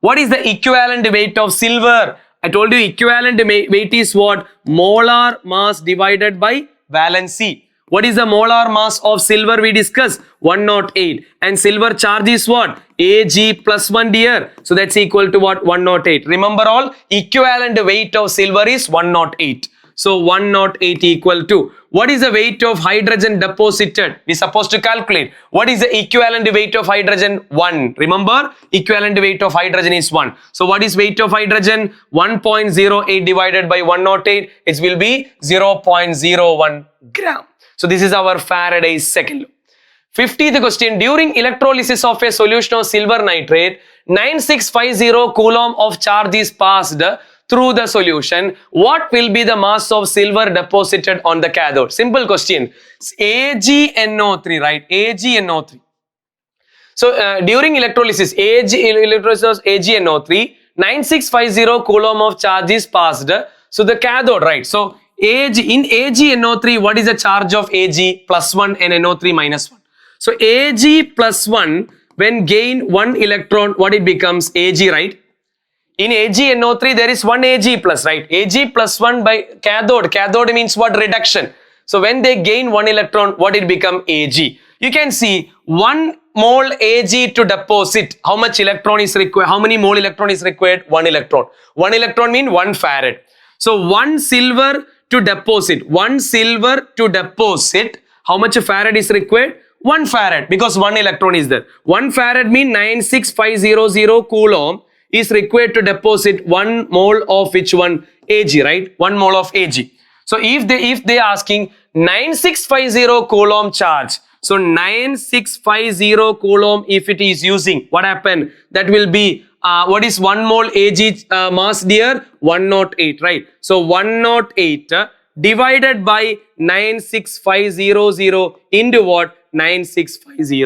What is the equivalent weight of silver? I told you equivalent weight is what? Molar mass divided by valency. What is the molar mass of silver we discussed? 108. And silver charge is what? Ag plus 1 dear. So that's equal to what? 108. Remember all? Equivalent weight of silver is 108. So 108 equal to, what is the weight of hydrogen deposited? We are supposed to calculate. What is the equivalent weight of hydrogen? 1. Remember, equivalent weight of hydrogen is 1. So what is weight of hydrogen? 1.08 divided by 108. It will be 0.01 gram. So this is our Faraday's second law. 50th question. During electrolysis of a solution of silver nitrate, 9650 coulomb of charge is passed through the solution. What will be the mass of silver deposited on the cathode? Simple question. AgNO3, right? AgNO3. So during electrolysis, AgNO3, 9650 coulomb of charge is passed. So the cathode, right? So in AgNO3, what is the charge of Ag? Plus 1 and NO3 minus 1. So Ag plus 1, when gain 1 electron, what it becomes? Ag, right? In AgNO3, there is 1 Ag plus, right? Ag plus 1 by cathode. Cathode means what? Reduction. So when they gain 1 electron, what it become? Ag. You can see 1 mole Ag to deposit. How much electron is required? How many mole electron is required? 1 electron. 1 electron means 1 farad. So 1 silver to deposit. 1 silver to deposit. How much farad is required? 1 farad, because 1 electron is there. 1 farad means 96500 coulomb is required to deposit 1 mole of which one? Ag, right? 1 mole of Ag. So if they asking 9650 coulomb charge, so 9650 coulomb if it is using, what happened? That will be what is 1 mole Ag mass dear? 108, right? So 108 divided by 96500 into what? 9650.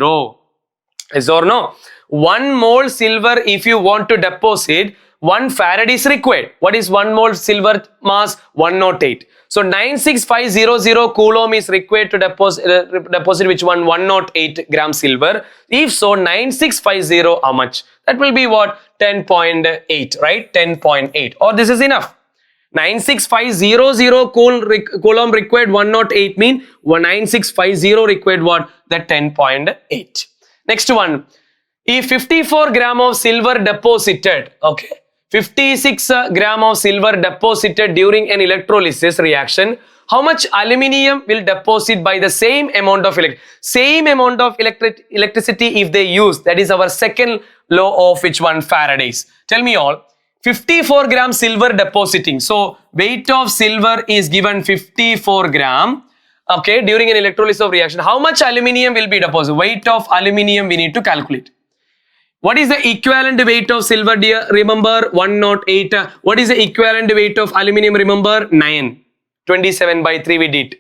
Yes or no? 1 mole silver, if you want to deposit, 1 farad is required. What is 1 mole silver mass? 108. So 96500 coulomb is required to deposit which one? 108 gram silver. If so, 9650 how much? That will be what? 10.8, right? 10.8. Or this is enough. 96500 coulomb required 108 mean 9650 required what? That 10.8. Next one. If 54 gram of silver deposited, okay, 56 gram of silver deposited during an electrolysis reaction, how much aluminium will deposit by the same amount of electricity if they use? That is our second law of which one? Faraday's. Tell me all. 54 gram silver depositing. So weight of silver is given 54 gram. Okay, during an electrolysis of reaction, how much aluminium will be deposited? Weight of aluminium we need to calculate. What is the equivalent weight of silver dear? Remember 108. What is the equivalent weight of aluminium? Remember 9. 27 by 3 we did.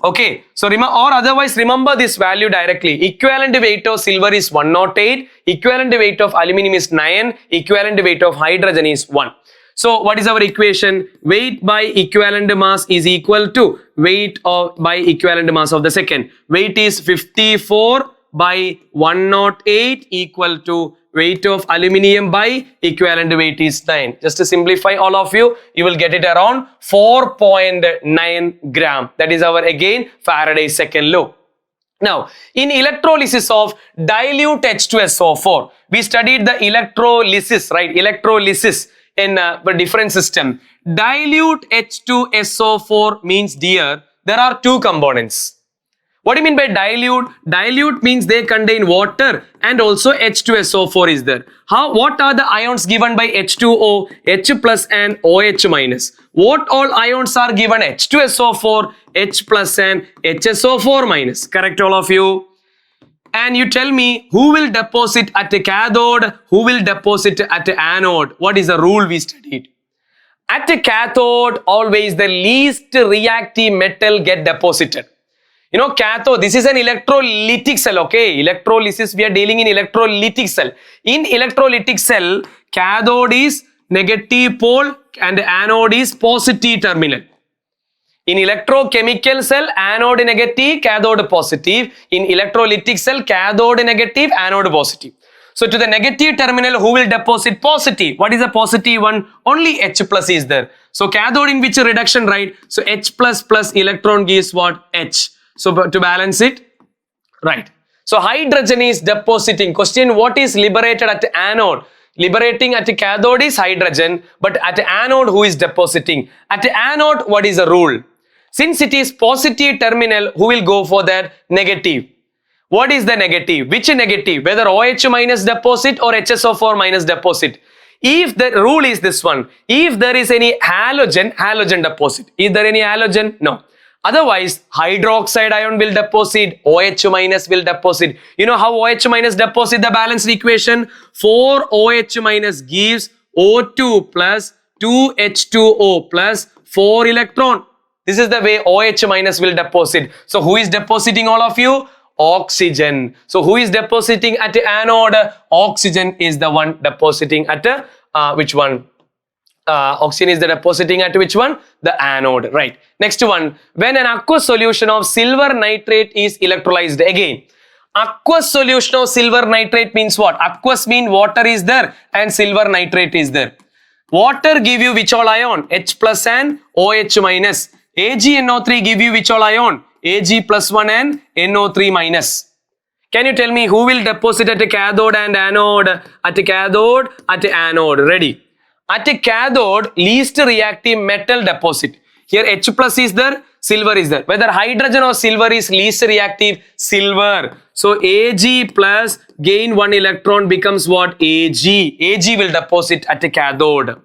Okay, so otherwise remember this value directly. Equivalent weight of silver is 108. Equivalent weight of aluminium is 9. Equivalent weight of hydrogen is 1. So what is our equation? Weight by equivalent mass is equal to weight by equivalent mass of the second. Weight is 54 by 108 equal to weight of aluminium by equivalent weight is 9. Just to simplify all of you, you will get it around 4.9 gram. That is our again Faraday's second law. Now, in electrolysis of dilute H2SO4, we studied the electrolysis, right? Electrolysis in a different system. Dilute H2SO4 means dear, there are two components. What do you mean by dilute? Dilute means they contain water and also H2SO4 is there. What are the ions given by H2O, H plus and OH minus? What all ions are given? H2SO4, H plus and HSO4 minus. Correct, all of you? And you tell me who will deposit at a cathode, who will deposit at an anode. What is the rule we studied? At a cathode, always the least reactive metal get deposited. You know, cathode, this is an electrolytic cell, okay? Electrolysis, we are dealing in electrolytic cell. In electrolytic cell, cathode is negative pole and anode is positive terminal. In electrochemical cell, anode negative, cathode positive. In electrolytic cell, cathode negative, anode positive. So to the negative terminal, who will deposit positive? What is the positive one? Only H plus is there. So cathode in which reduction, right? So H plus plus electron gives what? H. So to balance it, right. So hydrogen is depositing. Question, what is liberated at the anode? Liberating at the cathode is hydrogen, but at the anode, who is depositing? At the anode, what is the rule? Since it is positive terminal, who will go for that? Negative. What is the negative? Which negative? Whether OH minus deposit or HSO4 minus deposit. If the rule is this one, if there is any halogen, halogen deposit. Is there any halogen? No. Otherwise, hydroxide ion will deposit, OH minus will deposit. You know how OH minus deposit the balanced equation? 4 OH minus gives O2 plus 2 H2O plus 4 electron. This is the way OH minus will deposit. So who is depositing, all of you? Oxygen. So who is depositing at the anode? Oxygen is the one depositing at which one? Oxygen is the depositing at which one? The anode, right. Next one, when an aqueous solution of silver nitrate is electrolyzed. Again, aqueous solution of silver nitrate means what? Aqueous mean water is there and silver nitrate is there. Water give you which all ion? H plus and OH minus. AgNO3 give you which all ion? Ag plus 1 and NO3 minus. Can you tell me who will deposit at a cathode and anode? At a cathode, at a anode. Ready? At a cathode, least reactive metal deposit. Here H plus is there, silver is there. Whether hydrogen or silver is least reactive, silver. So Ag plus gain 1 electron becomes what? Ag. Ag will deposit at a cathode.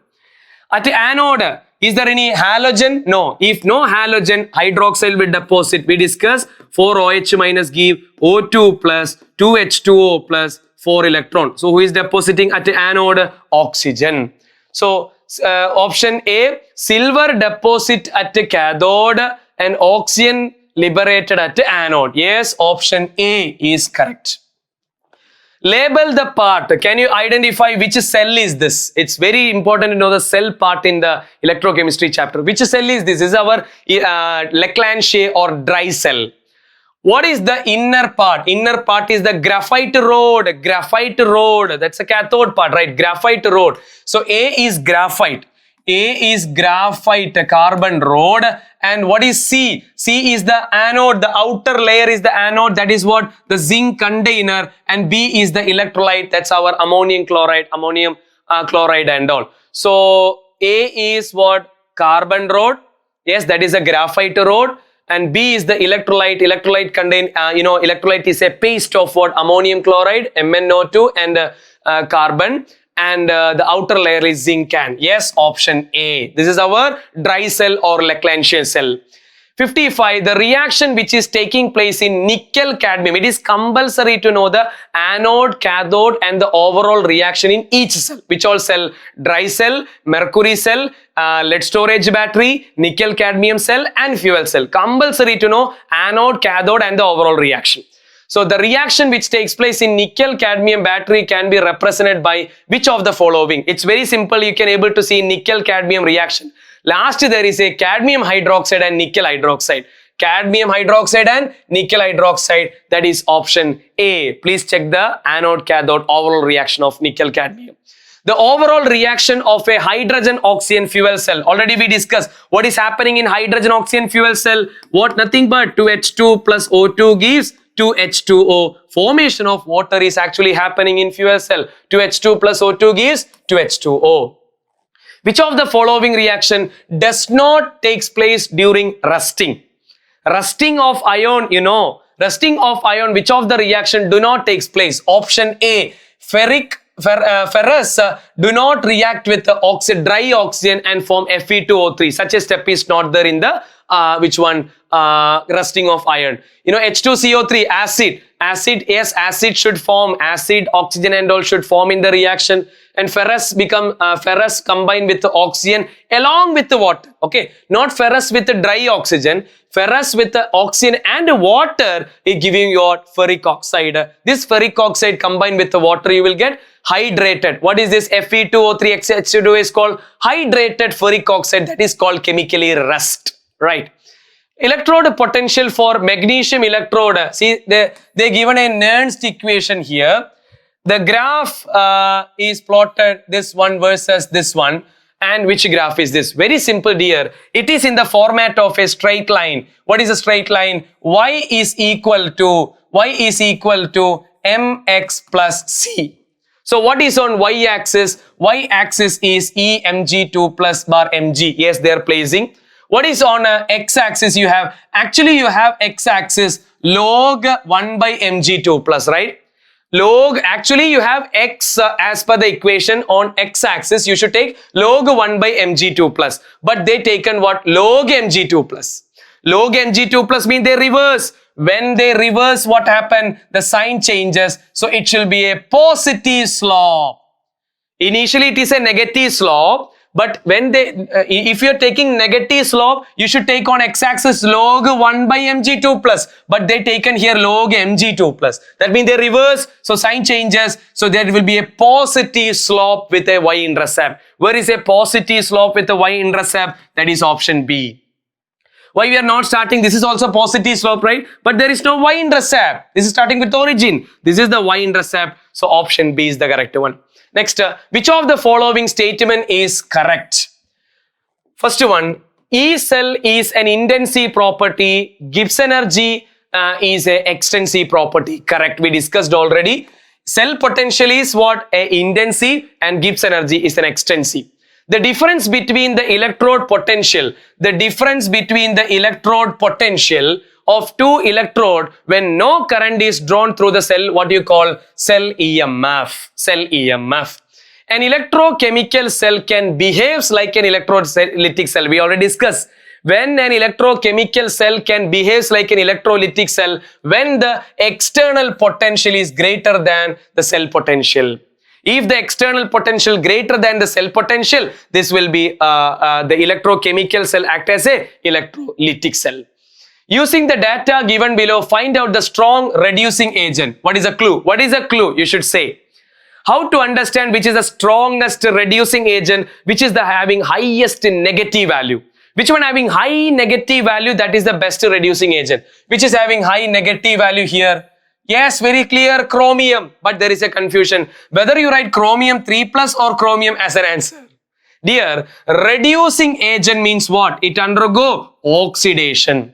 At the anode, is there any halogen? No. If no halogen, hydroxide will deposit. We discuss 4 OH minus give O2 plus 2 H2O plus 4 electron. So who is depositing at the anode? Oxygen. So option A, silver deposit at the cathode and oxygen liberated at the anode. Yes, option A is correct. Label the part. Can you identify which cell is this? It's very important to know the cell part in the electrochemistry chapter. Which cell is this? This is our Leclanché or dry cell. What is the inner part? Inner part is the graphite rod. Graphite rod. That's a cathode part, right? Graphite rod. So A is graphite. A is graphite, carbon rod. And what is C? C is the anode. The outer layer is the anode. That is what? The zinc container. And B is the electrolyte. That's our ammonium chloride, chloride and all. So A is what? Carbon rod. Yes, that is a graphite rod. And B is the electrolyte. Electrolyte contain, electrolyte is a paste of what? Ammonium chloride, MnO2 and carbon. And the outer layer is zinc can. Yes, option A. This is our dry cell or Leclanché cell. 55. The reaction which is taking place in nickel cadmium. It is compulsory to know the anode, cathode and the overall reaction in each cell. Which all cell? Dry cell, mercury cell, lead storage battery, nickel cadmium cell and fuel cell. Compulsory to know anode, cathode and the overall reaction. So the reaction which takes place in nickel cadmium battery can be represented by which of the following? It's very simple. You can able to see nickel cadmium reaction. Last there is a cadmium hydroxide and nickel hydroxide. Cadmium hydroxide and nickel hydroxide. That is option A. Please check the anode cathode overall reaction of nickel cadmium. The overall reaction of a hydrogen oxygen fuel cell. Already we discussed what is happening in hydrogen oxygen fuel cell. What? Nothing but 2H2 plus O2 gives 2H2O. Formation of water is actually happening in fuel cell. 2H2 plus O2 gives 2H2O. Which of the following reaction does not takes place during rusting? Rusting of iron, rusting of iron, which of the reaction do not takes place? Option A, ferrous do not react with the dry oxygen and form Fe2O3. Such a step is not there in the rusting of iron. H2CO3, acid, yes, acid should form, acid, oxygen and all should form in the reaction, and ferrous combined with the oxygen along with the water. Okay, not ferrous with the dry oxygen, ferrous with the oxygen and water is giving your ferric oxide. This ferric oxide combined with the water, you will get hydrated. What is this? Fe2O3 H2O is called hydrated ferric oxide. That is called chemically rust. Right. Electrode potential for magnesium electrode. See, they given a Nernst equation here. The graph is plotted this one versus this one. And which graph is this? Very simple, dear. It is in the format of a straight line. What is a straight line? Y is equal to mx plus c. So what is on y-axis? Y-axis is E mg2 plus bar mg. Yes, they are placing. What is on x-axis? You have x-axis log 1 by mg2 plus, right? Log, actually you have x as per the equation on x-axis. You should take log 1 by mg2 plus. But they taken what? Log mg2 plus. Log mg2 plus means they reverse. When they reverse, what happened? The sign changes. So it shall be a positive slope. Initially it is a negative slope. But when if you're taking negative slope, you should take on x-axis log 1 by mg2 plus. But they taken here log mg2 plus. That means they reverse. So sign changes. So there will be a positive slope with a y-intercept. Where is a positive slope with a y-intercept? That is option B. Why we are not starting? This is also positive slope, right? But there is no y-intercept. This is starting with origin. This is the y-intercept. So option B is the correct one. Next, which of the following statement is correct? First one, E cell is an intensive property, Gibbs energy is an extensive property. Correct, we discussed already. Cell potential is what? A intensive, and Gibbs energy is an extensive. The difference between the electrode potential, of two electrode when no current is drawn through the cell, what you call cell EMF. An electrochemical cell can behave like an electrolytic cell. We already discussed. When an electrochemical cell can behave like an electrolytic cell, when the external potential is greater than the cell potential. If the external potential greater than the cell potential, this will be the electrochemical cell act as a electrolytic cell. Using the data given below, find out the strong reducing agent. What is a clue? What is a clue? You should say. How to understand which is the strongest reducing agent, which is the having highest negative value. Which one having high negative value? That is the best reducing agent. Which is having high negative value here? Yes, very clear, chromium. But there is a confusion. Whether you write chromium 3 plus or chromium as an answer. Dear, reducing agent means what? It undergo oxidation.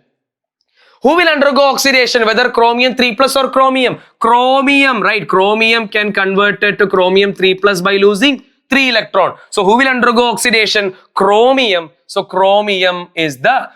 Who will undergo oxidation? Whether chromium 3 plus or chromium? Chromium, right? Chromium can convert it to chromium 3 plus by losing 3 electron. So who will undergo oxidation? Chromium. So chromium is the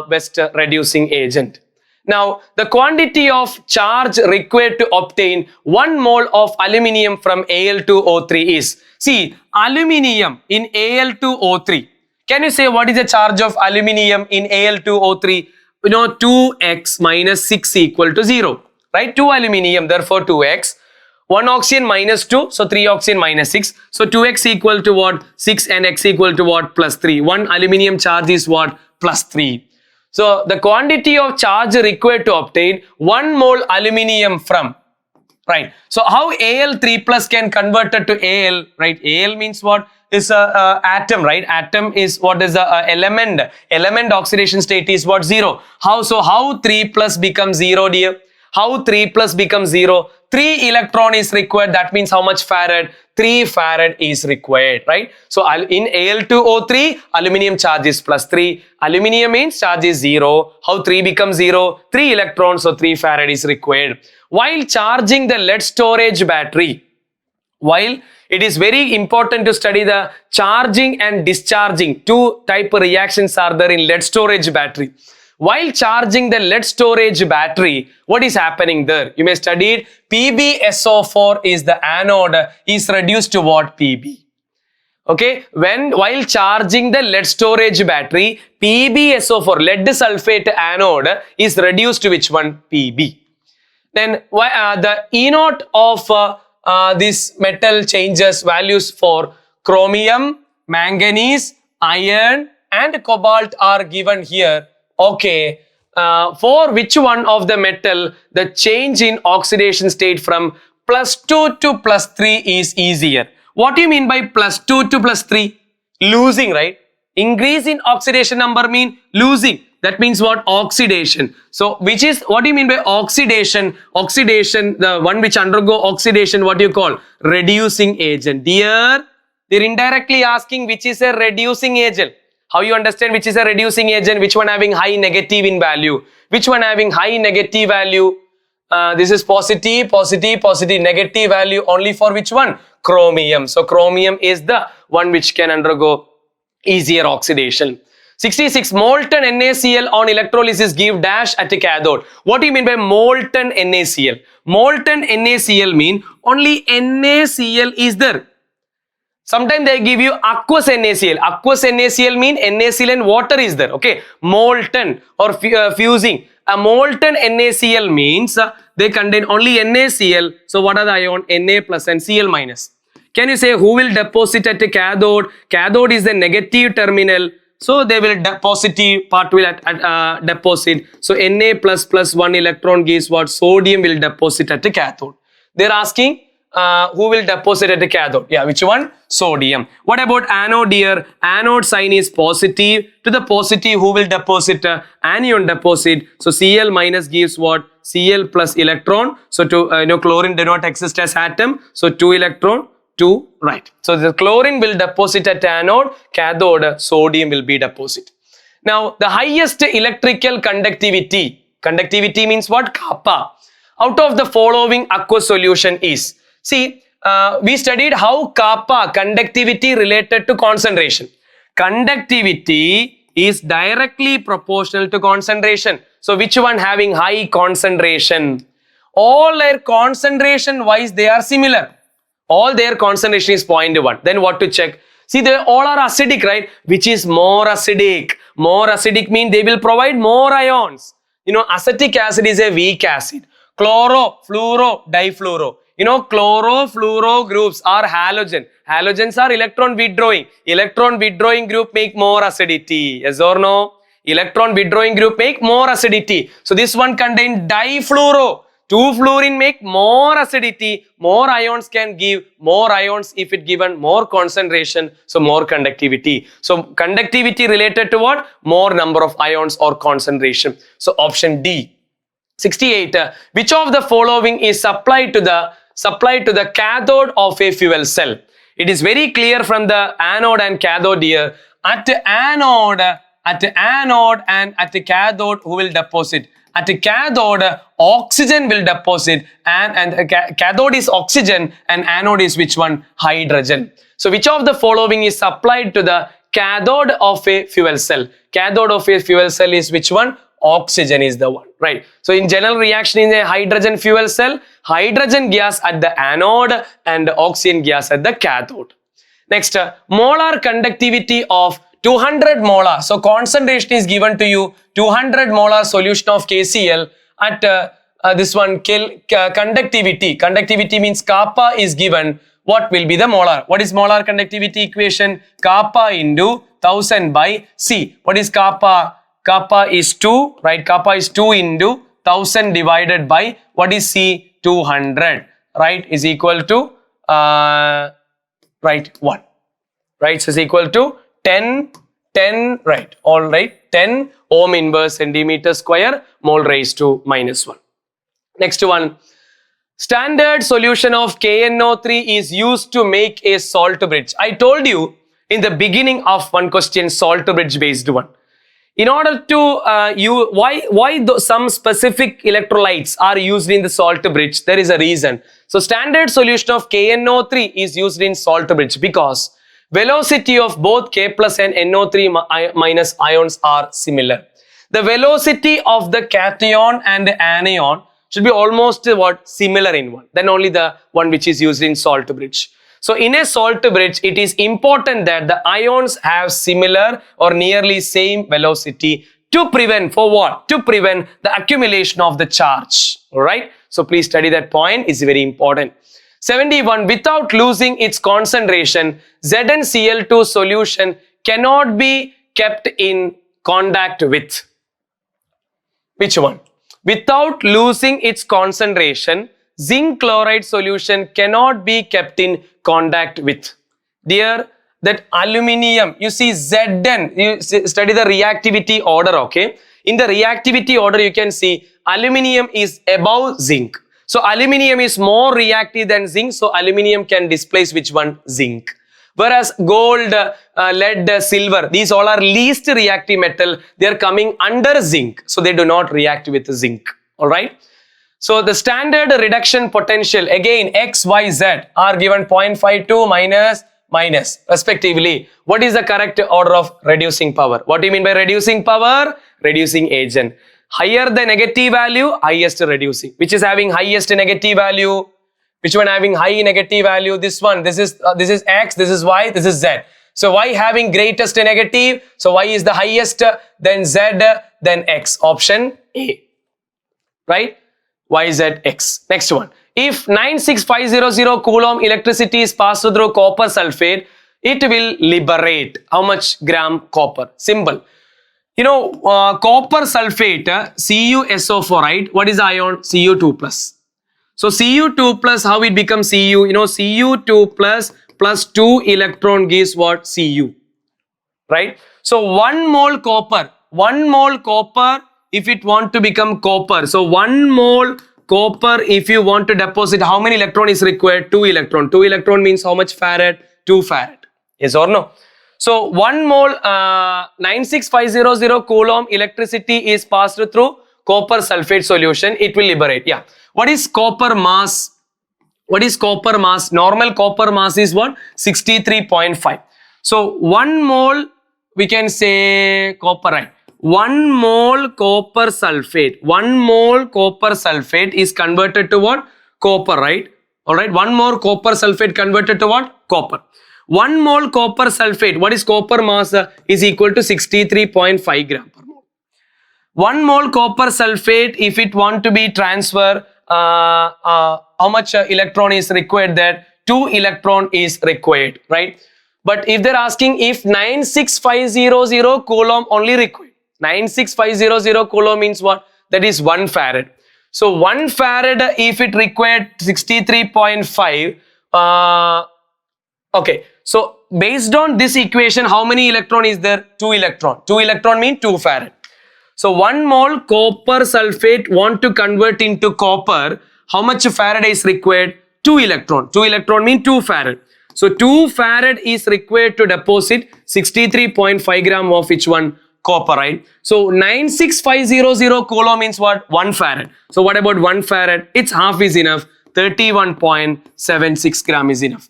best reducing agent. Now, the quantity of charge required to obtain 1 mole of aluminium from Al2O3 is, see, aluminium in Al2O3. Can you say what is the charge of aluminium in Al2O3? 2x minus 6 equal to 0, right? 2 aluminium, therefore 2x. 1 oxygen minus 2, so 3 oxygen minus 6. So 2x equal to what? 6 and x equal to what? Plus 3. 1 aluminium charge is what? Plus 3. So the quantity of charge required to obtain 1 mole aluminium from, right? So how Al3 plus can convert it to Al, right? Al means what? Is a atom, right? Atom is what is the element. Element oxidation state is what? 0. How 3 plus becomes 0, dear? How 3 plus becomes 0? 3 electron is required. That means how much farad? 3 farad is required, right? So in Al2O3, aluminium charge is plus 3. Aluminium means charge is 0. How 3 becomes 0? 3 electrons, so 3 farad is required. While charging the lead storage battery, while it is very important to study the charging and discharging. 2 type of reactions are there in lead storage battery. while charging the lead storage battery, what is happening there? You may study PbSO4 is the anode is reduced to what? Pb. Okay, while charging the lead storage battery, PbSO4, lead sulfate anode is reduced to which one? Pb. Then the E naught of this metal changes values for chromium, manganese, iron and cobalt are given here. Okay, for which one of the metal the change in oxidation state from +2 to +3 is easier? What do you mean by +2 to +3? Losing, right? Increase in oxidation number mean losing. That means what? Oxidation. So which is, what do you mean by oxidation? Oxidation, the one which undergo oxidation, what do you call? Reducing agent. Dear, they're indirectly asking which is a reducing agent. How you understand which is a reducing agent? Which one having high negative in value? Which one having high negative value? This is positive, positive, positive, negative value only for which one? Chromium. So chromium is the one which can undergo easier oxidation. 66. Molten NaCl on electrolysis give dash at a cathode. What do you mean by molten NaCl? Molten NaCl mean only NaCl is there. Sometimes they give you aqueous NaCl. Aqueous NaCl mean NaCl and water is there. Okay, molten or fusing. A molten NaCl means they contain only NaCl. So what are the ion? Na plus and Cl minus. Can you say who will deposit at a cathode? Cathode is the negative terminal. So they will positive part will deposit. So Na plus plus 1 electron gives what? Sodium will deposit at the cathode. They are asking who will deposit at the cathode? Yeah, which one? Sodium. What about anode here? Anode sign is positive. To the positive, who will deposit? Anion deposit. So Cl minus gives what? Cl plus electron. So to chlorine do not exist as atom. So 2 electron. 2, right. So the chlorine will deposit at anode, cathode, sodium will be deposit. Now the highest electrical conductivity. Conductivity means what? Kappa. Out of the following aqueous solution is. See, we studied how kappa, conductivity related to concentration. Conductivity is directly proportional to concentration. So which one having high concentration? All their concentration wise they are similar. All their concentration is 0.1. Then what to check? See, they all are acidic, right? Which is more acidic? More acidic means they will provide more ions. Acetic acid is a weak acid. Chloro, fluoro, difluoro. Chloro, fluoro groups are halogen. Halogens are electron withdrawing. Electron withdrawing group make more acidity. Yes or no? Electron withdrawing group make more acidity. So this one contain difluoro. 2 fluorine make more acidity. More ions can give more ions if it given more concentration. So more conductivity. So conductivity related to what? More number of ions or concentration. So option D. 68. Which of the following is supplied to the cathode of a fuel cell? It is very clear from the anode and cathode here. At the anode and at the cathode, who will deposit? At the cathode, oxygen will deposit, and cathode is oxygen and anode is which one? Hydrogen. So which of the following is supplied to the cathode of a fuel cell? Cathode of a fuel cell is which one? Oxygen is the one, right? So in general reaction in a hydrogen fuel cell, hydrogen gas at the anode and oxygen gas at the cathode. Next, molar conductivity of 200 molar. So concentration is given to you 200 molar solution of KCl at this one conductivity. Conductivity means kappa is given. What will be the molar? What is molar conductivity equation? Kappa into 1000 by C. What is kappa? Kappa is 2, right? Kappa is 2 into 1000 divided by what is C? 200, right? Is equal to right 1, right? So is equal to 10, right? All right, 10 ohm inverse centimeter square mole raised to -1. Next one, standard solution of KNO3 is used to make a salt bridge. I told you in the beginning of one question, salt bridge based one. In order to some specific electrolytes are used in the salt bridge, there is a reason. So standard solution of KNO3 is used in salt bridge because velocity of both K plus and NO3 minus ions are similar. the velocity of the cation and the anion should be almost what? Similar in one. Then only the one which is used in salt bridge. So in a salt bridge, it is important that the ions have similar or nearly same velocity to prevent, for what? To prevent the accumulation of the charge. Alright. So please study that point, is very important. 71. Without losing its concentration, ZnCl2 solution cannot be kept in contact with. Which one? Without losing its concentration, zinc chloride solution cannot be kept in contact with. Dear, that aluminium, you see Zn, you study the reactivity order, okay? In the reactivity order, you can see aluminium is above zinc. So aluminium is more reactive than zinc, so aluminium can displace which one? Zinc. Whereas gold, lead, silver, these all are least reactive metal. They are coming under zinc, so they do not react with zinc. Alright. So the standard reduction potential, again X, Y, Z are given 0.52 minus respectively. What is the correct order of reducing power? What do you mean by reducing power? Reducing agent. Higher the negative value, highest reducing. Which is having highest negative value? Which one having high negative value? This one. This is X, this is Y, this is Z. So Y having greatest negative. So Y is the highest, then Z, then X. Option A. Right? Y, Z, X. Next one. If 96500 coulomb electricity is passed through copper sulfate, it will liberate how much gram copper? Simple. You know, copper sulfate, CuSO4, right? What is the ion? Cu2 plus. So Cu2 plus, how it becomes Cu? You know, Cu2 plus 2 electron gives what? Cu. Right? So 1 mole copper, if it want to become copper. So 1 mole copper, if you want to deposit, how many electron is required? 2 electron. 2 electron means how much farad? 2 farad. Yes or no? So 1 mole 96500 coulomb electricity is passed through copper sulfate solution. It will liberate. Yeah. What is copper mass? What is copper mass? Normal copper mass is what? 63.5. So 1 mole, we can say copper, right? 1 mole copper sulfate. 1 mole copper sulfate is converted to what? Copper, right? Alright. 1 more copper sulfate converted to what? Copper. 1 mole copper sulfate, what is copper mass? Is equal to 63.5 gram per mole. 1 mole copper sulfate, if it want to be transfer, how much electron is required? That 2 electron is required, right? But if they're asking if 96500 coulomb only required, 96500 coulomb means what? That is 1 farad. So 1 farad, if it required 63.5, okay. So based on this equation, how many electron is there? 2 electron. 2 electron means 2 farad. So 1 mole copper sulfate want to convert into copper. How much farad is required? 2 electron. 2 electron means 2 farad. So 2 farad is required to deposit 63.5 gram of which one? Copper, right? So 96500 coulomb means what? 1 farad. So what about 1 farad? Its half is enough. 31.76 gram is enough.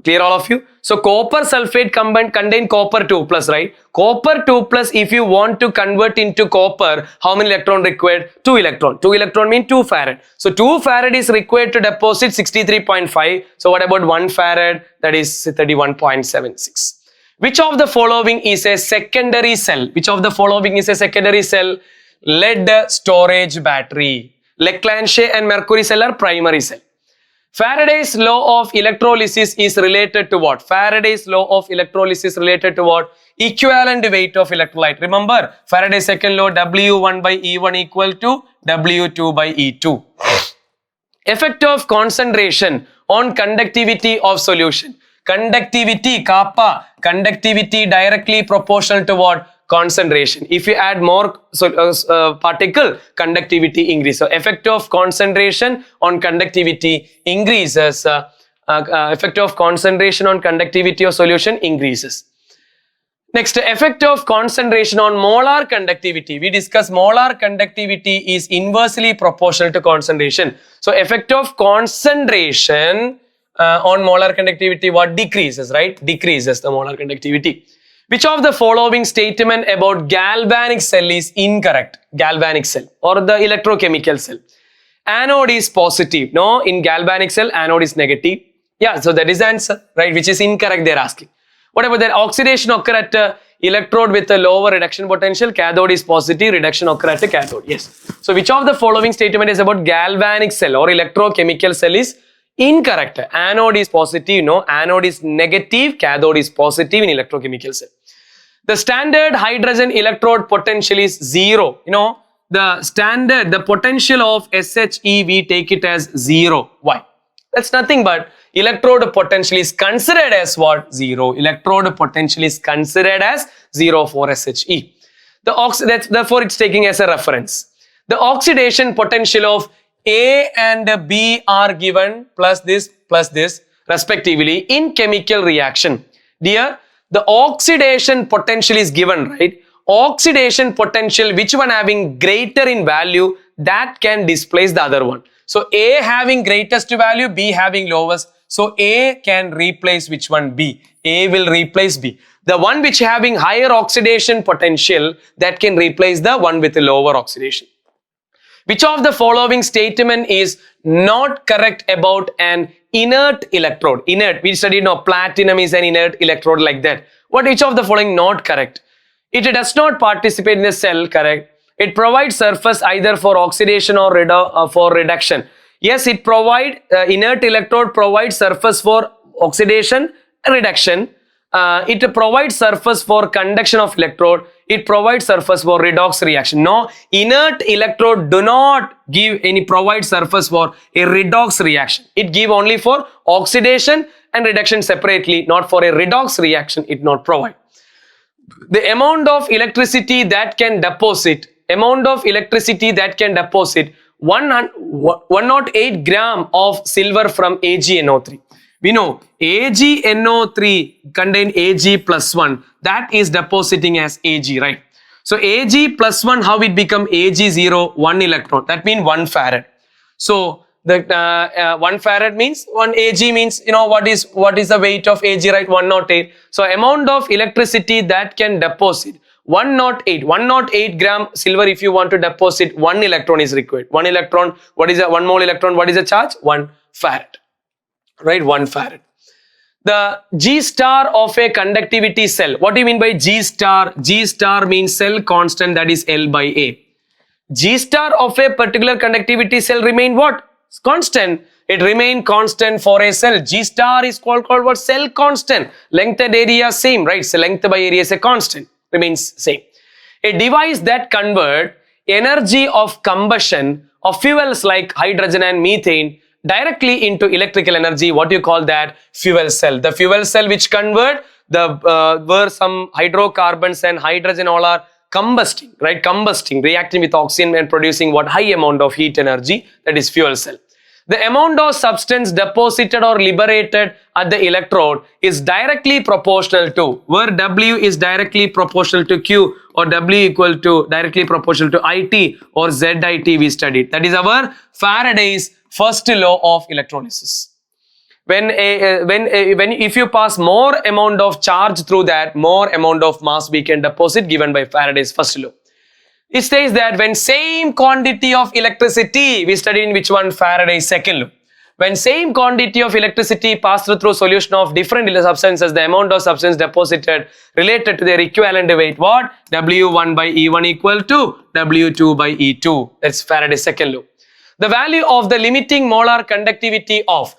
Clear all of you? So copper sulfate contain copper 2 plus, right? Copper 2 plus, if you want to convert into copper, how many electron required? 2 electron. 2 electron means 2 farad. So 2 farad is required to deposit 63.5. So what about 1 farad? That is 31.76. Which of the following is a secondary cell? Which of the following is a secondary cell? Lead storage battery. Leclanche and mercury cell are primary cell. Faraday's law of electrolysis is related to what? Faraday's law of electrolysis related to what? Equivalent weight of electrolyte. Remember, Faraday's second law, W1 by E1 equal to W2 by E2. Effect of concentration on conductivity of solution. Conductivity, kappa, conductivity directly proportional to what? Concentration. If you add more particle, conductivity increases. So effect of concentration on conductivity increases. Effect of concentration on conductivity of solution increases. Next, effect of concentration on molar conductivity. We discuss molar conductivity is inversely proportional to concentration. So effect of concentration on molar conductivity what? Decreases, right? Decreases the molar conductivity. Which of the following statement about galvanic cell is incorrect? Galvanic cell or the electrochemical cell. Anode is positive. No, in galvanic cell, anode is negative. Yeah, so that is the answer, right? Which is incorrect, they're asking. What about that? Oxidation occur at a electrode with a lower reduction potential. Cathode is positive. Reduction occur at a cathode. Yes. So which of the following statement is about galvanic cell or electrochemical cell is incorrect? Anode is positive. No, anode is negative. Cathode is positive in electrochemical cell. The standard hydrogen electrode potential is 0. You know, the potential of SHE, we take it as 0. Why? That's nothing but electrode potential is considered as what? 0. Electrode potential is considered as 0 for SHE. Therefore, it's taking as a reference. The oxidation potential of A and B are given plus this respectively in chemical reaction. Dear, the oxidation potential is given, right? Oxidation potential, which one having greater in value, that can displace the other one. So A having greatest value, B having lowest. So A can replace which one? B. A will replace B. The one which having higher oxidation potential, that can replace the one with the lower oxidation. Which of the following statement is not correct about an inert electrode? Inert, we studied now platinum is an inert electrode like that. Which of the following not correct? It does not participate in the cell, correct? It provides surface either for oxidation or for reduction. Yes, it provides, inert electrode provides surface for oxidation and reduction. It provides surface for conduction of electrode. It provides surface for redox reaction. No, inert electrode do not give any provide surface for a redox reaction. It give only for oxidation and reduction separately, not for a redox reaction. It not provide. The amount of electricity that can deposit, 108 gram of silver from AgNO3. We know AgNO3 contain Ag plus 1. That is depositing as Ag, right? So Ag plus 1, how it become Ag0, 1 electron. That means 1 farad. So the 1 farad means 1 Ag means, you know, what is the weight of Ag, right? 108. So amount of electricity that can deposit 108 gram silver. If you want to deposit 1 electron is required. 1 electron, what is a 1 mole electron? What is the charge? 1 farad, right? 1 farad. The G star of a conductivity cell. What do you mean by G star? G star means cell constant, that is L by A. G star of a particular conductivity cell remain what? Constant. It remain constant for a cell. G star is called what? Cell constant. Length and area same, right? So length by area is a constant. Remains same. A device that convert energy of combustion of fuels like hydrogen and methane directly into electrical energy. What do you call that? Fuel cell. The fuel cell which convert where some hydrocarbons and hydrogen all are combusting, right? Combusting, reacting with oxygen and producing what? High amount of heat energy, that is fuel cell. The amount of substance deposited or liberated at the electrode is directly proportional to, where W is directly proportional to Q or W equal to directly proportional to IT or ZIT we studied. That is our Faraday's first law of electrolysis. If you pass more amount of charge through that, more amount of mass we can deposit, given by Faraday's first law. It says that when same quantity of electricity, we studied in which one? Faraday's second law. When same quantity of electricity passed through solution of different substances, the amount of substance deposited related to their equivalent weight, what? W1 by E1 equal to W2 by E2. That's Faraday's second law. The value of the limiting molar conductivity of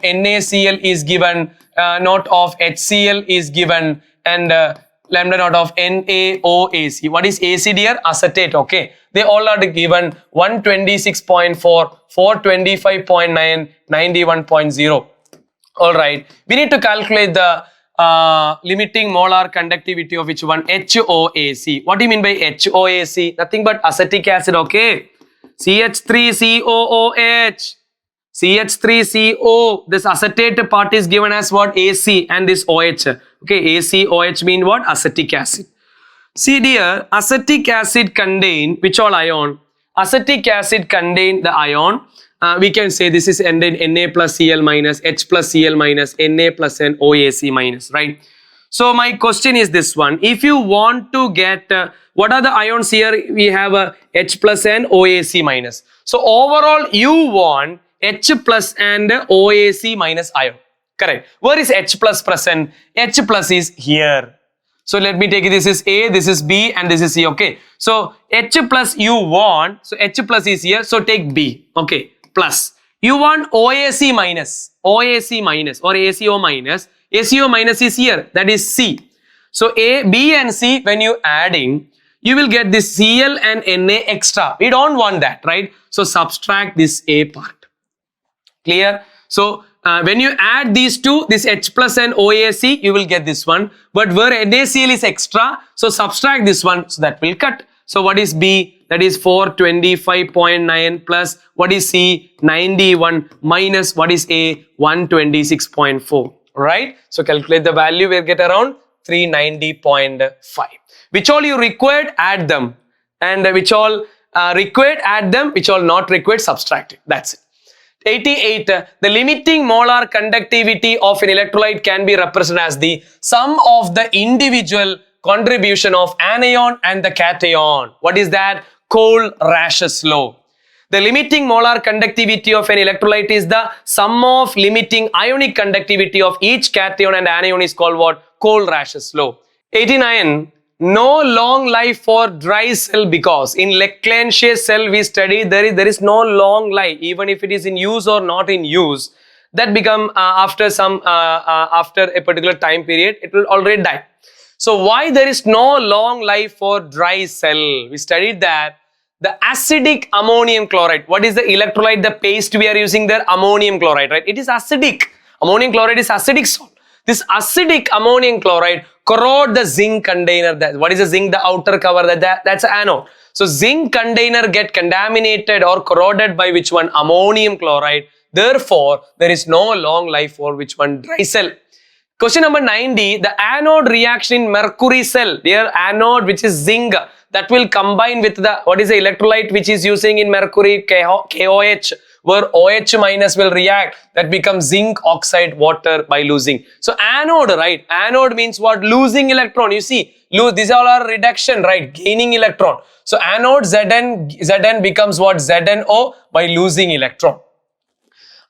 NaCl is given, not of HCl is given, and lambda naught of NaOAC. What is AC, dear? Acetate, okay. They all are given 126.4, 425.9, 91.0. Alright. We need to calculate the limiting molar conductivity of which one? HOAC. What do you mean by HOAC? Nothing but acetic acid, okay. CH3COOH. CH3CO, this acetate part is given as what? AC, and this OH. Okay, ACOH mean what? Acetic acid. See dear, acetic acid contain which all ion? Acetic acid contain the ion. We can say this is ended Na plus Cl minus, H plus Cl minus, Na plus N, OAC minus, right? So my question is this one. If you want to get, what are the ions here? We have H plus and OAC minus. So overall you want H plus and OAC minus ion. Correct. Where is H plus present? H plus is here. So let me take it. This is A, this is B, and this is C. Okay. So H plus you want. So H plus is here. So take B. Okay. Plus. You want OAC minus. OAC minus or ACO minus. ACO minus is here. That is C. So A, B and C, when you adding, you will get this Cl and Na extra. We don't want that, right? So subtract this A part. Clear? So when you add these two, this H plus and OAC, you will get this one. But where NaCl is extra, so subtract this one, so that will cut. So what is B? That is 425.9 plus what is C? 91 minus what is A? 126.4. Right? So calculate the value, we'll get around 390.5. Which all you required, add them. And which all required, add them. Which all not required, subtract it. That's it. 88. The limiting molar conductivity of an electrolyte can be represented as the sum of the individual contribution of anion and the cation. What is that? Cole-Rash's law. The limiting molar conductivity of an electrolyte is the sum of limiting ionic conductivity of each cation and anion is called what? Cole-Rash's law. 89. No long life for dry cell because in Leclanché cell we studied there is no long life even if it is in use or not in use. That become after a particular time period it will already die. So why there is no long life for dry cell? We studied that. The acidic ammonium chloride. What is the electrolyte, the paste we are using there? Ammonium chloride, right? It is acidic. Ammonium chloride is acidic salt. This acidic ammonium chloride corrode the zinc container. What is the zinc? The outer cover. That's an anode. So zinc container get contaminated or corroded by which one? Ammonium chloride. Therefore, there is no long life for which one? Dry cell. Question number 90. The anode reaction in mercury cell. Their anode which is zinc. That will combine with the, what is the electrolyte which is using in mercury, KOH, where OH minus will react, that becomes zinc oxide water by losing. So anode, right? Anode means what? Losing electron. You see, these all are reduction, right? Gaining electron. So anode Zn becomes what? ZnO by losing electron.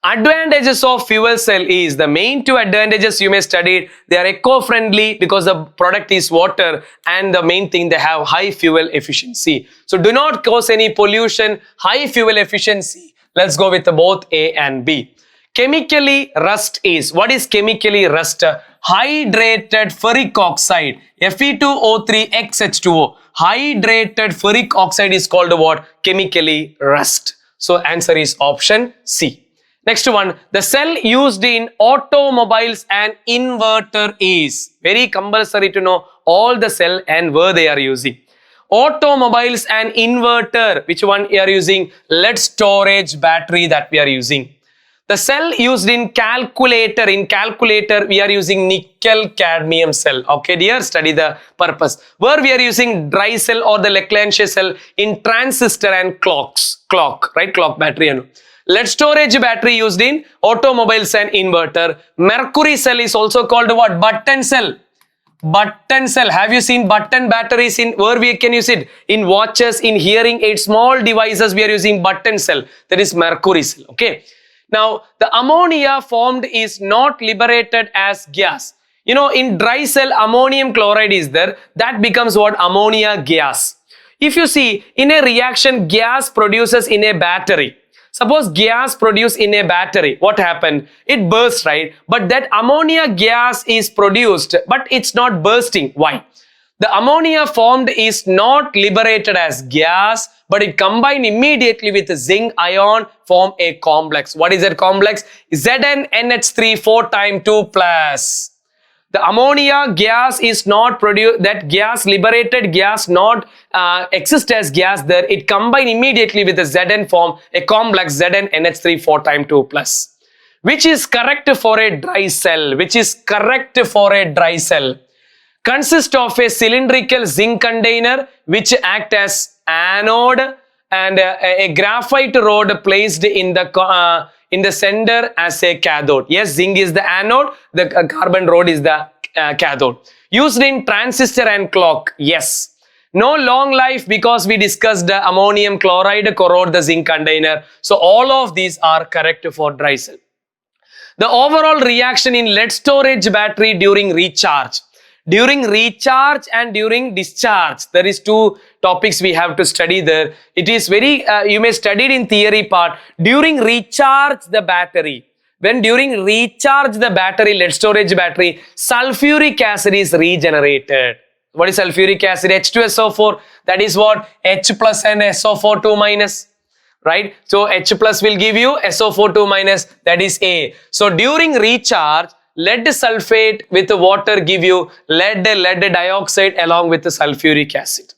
Advantages of fuel cell is, the main two advantages you may study, they are eco-friendly because the product is water, and the main thing, they have high fuel efficiency. So do not cause any pollution, high fuel efficiency. Let's go with both A and B. Chemically rust is, what is chemically rust? Hydrated ferric oxide, Fe2O3XH2O. Hydrated ferric oxide is called what? Chemically rust. So answer is option C. Next one, the cell used in automobiles and inverter is, very compulsory to know all the cell and where they are using. Automobiles and inverter, which one you are using? Lead storage battery that we are using. The cell used in calculator, we are using nickel cadmium cell. Okay dear, study the purpose. Where we are using dry cell or the Leclanché cell? In transistor and clock, right? Clock battery. Lead storage battery used in automobiles and inverter. Mercury cell is also called what? Button cell. Button cell. Have you seen button batteries in where we can use it? In watches, in hearing aids, small devices we are using button cell. That is mercury cell. Okay. Now the ammonia formed is not liberated as gas. You know, in dry cell ammonium chloride is there. That becomes what? Ammonia gas. If you see in a reaction, gas produces in a battery. Suppose gas produced in a battery, what happened? It burst, right? But that ammonia gas is produced, but it's not bursting. Why? The ammonia formed is not liberated as gas, but it combined immediately with the zinc ion, form a complex. What is that complex? ZnNH3 4 times 2 plus. The ammonia gas is not produced, that gas, liberated gas not exist as gas there. It combine immediately with the Zn form a complex ZnNH3 4 times 2 plus. Which is correct for a dry cell? Which is correct for a dry cell? Consists of a cylindrical zinc container which act as anode and a graphite rod placed in the center as a cathode. Yes, zinc is the anode, the carbon rod is the cathode. Used in transistor and clock. Yes. No long life because we discussed ammonium chloride corrode the zinc container. So all of these are correct for dry cell. The overall reaction in lead storage battery during recharge. During recharge and during discharge, there is two topics we have to study there. It is very, you may study it in theory part. During recharge the battery, when during recharge the battery, lead storage battery, sulfuric acid is regenerated. What is sulfuric acid? H2SO4, that is what? H plus and SO4 2 minus. Right? So H plus will give you SO4 2 minus, that is A. So during recharge, lead sulfate with water give you lead dioxide along with the sulfuric acid.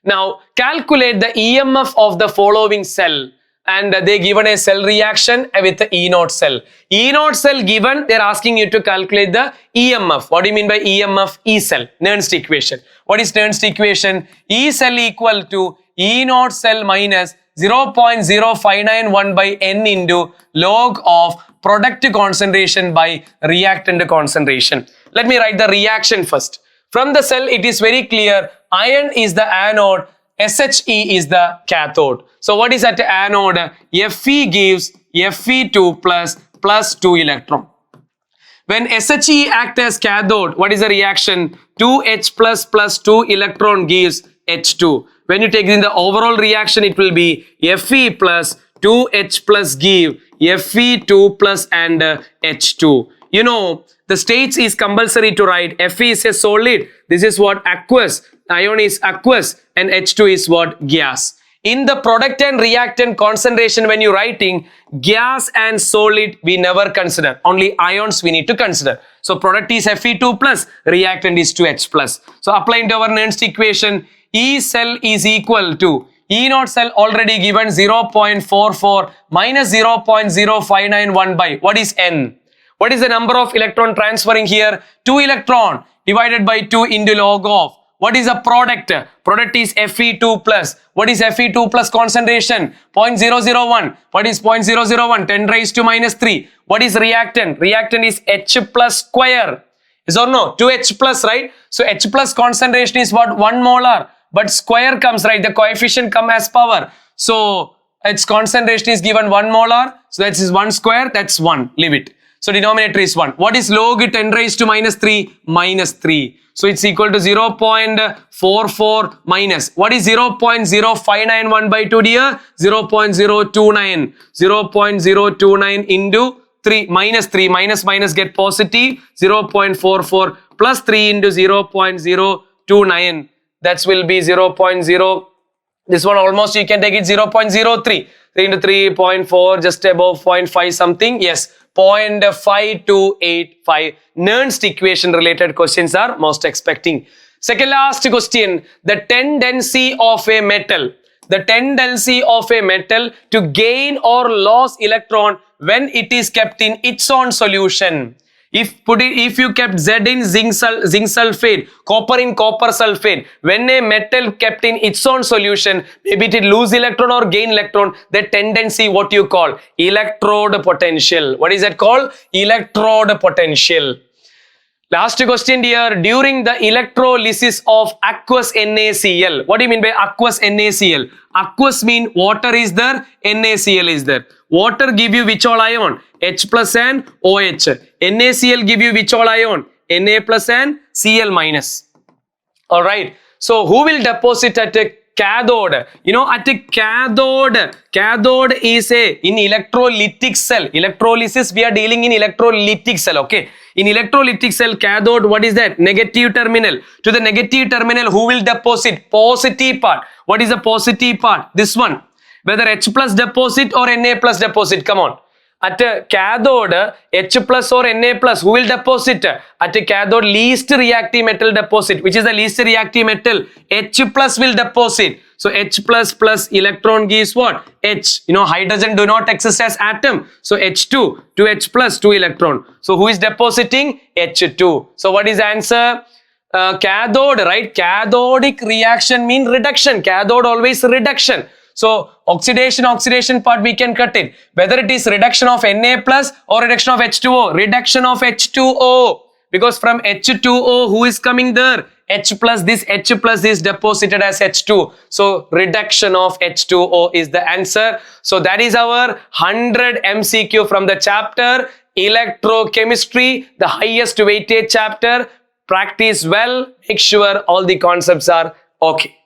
Now calculate the EMF of the following cell, and they given a cell reaction with the E0 cell. E0 cell given, they are asking you to calculate the EMF. What do you mean by EMF? E cell, Nernst equation. What is Nernst equation? E cell equal to E0 cell minus 0.0591 by N into log of product concentration by reactant concentration. Let me write the reaction first. From the cell, it is very clear. Iron is the anode, SHE is the cathode. So what is at the anode? Fe gives Fe2 plus 2 electron. When SHE acts as cathode, what is the reaction? 2H plus 2 electron gives H2. When you take in the overall reaction, it will be Fe plus 2H plus give Fe2 plus and H2. You know, the states is compulsory to write. Fe is a solid. This is what? Aqueous. Ion is aqueous and H2 is what? Gas. In the product and reactant concentration, when you writing gas and solid, we never consider. Only ions we need to consider. So product is Fe2 plus, reactant is 2H plus. So applying to our Nernst equation, E cell is equal to E0 cell already given 0.44 minus 0.0591 by, what is N? What is the number of electron transferring here? 2 electron divided by 2 into log of. What is the product? Product is Fe2 plus. What is Fe2 plus concentration? 0.001. What is 0.001? 10 raised to minus 3. What is reactant? Reactant is H plus square. Yes or no? 2H plus, right? So H plus concentration is what? 1 molar. But square comes, right? The coefficient come as power. So its concentration is given 1 molar. So that is 1 square. That's 1. Leave it. So denominator is 1. What is log 10 raised to minus 3? Minus 3. So it's equal to 0.44 minus. What is 0.0591 by 2 dear? 0.029. 0.029 into 3 minus 3. Minus get positive. 0.44 plus 3 into 0.029. That will be 0.0. This one almost you can take it 0.03. 3 into 3.4 just above 0.5 something. Yes. 0.5285. Nernst equation related questions are most expecting. Second last question, the tendency of a metal. The tendency of a metal to gain or lose electron when it is kept in its own solution. If you kept Z in zinc sulfate, copper in copper sulfate, when a metal kept in its own solution, maybe it lose electron or gain electron, the tendency what you call? Electrode potential. What is that called? Electrode potential. Last question here, during the electrolysis of aqueous NaCl. What do you mean by aqueous NaCl? Aqueous mean water is there, NaCl is there. Water give you which all ion? H plus and OH. NaCl give you which all ion? Na plus and Cl minus. Alright. So who will deposit at a cathode? You know, at a cathode is in electrolytic cell. Electrolysis we are dealing in electrolytic cell, okay? In electrolytic cell cathode, what is that? Negative terminal. To the negative terminal, who will deposit? Positive part. What is the positive part? This one. Whether H plus deposit or Na plus deposit. Come on. At a cathode, H plus or Na plus, who will deposit? At a cathode, least reactive metal deposit. Which is the least reactive metal? H plus will deposit. So H plus plus electron gives what? H. You know, hydrogen do not exist as atom. So H2, 2H plus 2 electron. So who is depositing? H2. So what is the answer? Cathode, right? Cathodic reaction mean reduction. Cathode always reduction. So oxidation part we can cut it. Whether it is reduction of Na plus or reduction of H2O. Reduction of H2O. because from H2O, who is coming there? H plus, this H plus is deposited as H2. So reduction of H2O is the answer. So that is our 100 MCQ from the chapter Electrochemistry, the highest weighted chapter. Practice well. Make sure all the concepts are okay.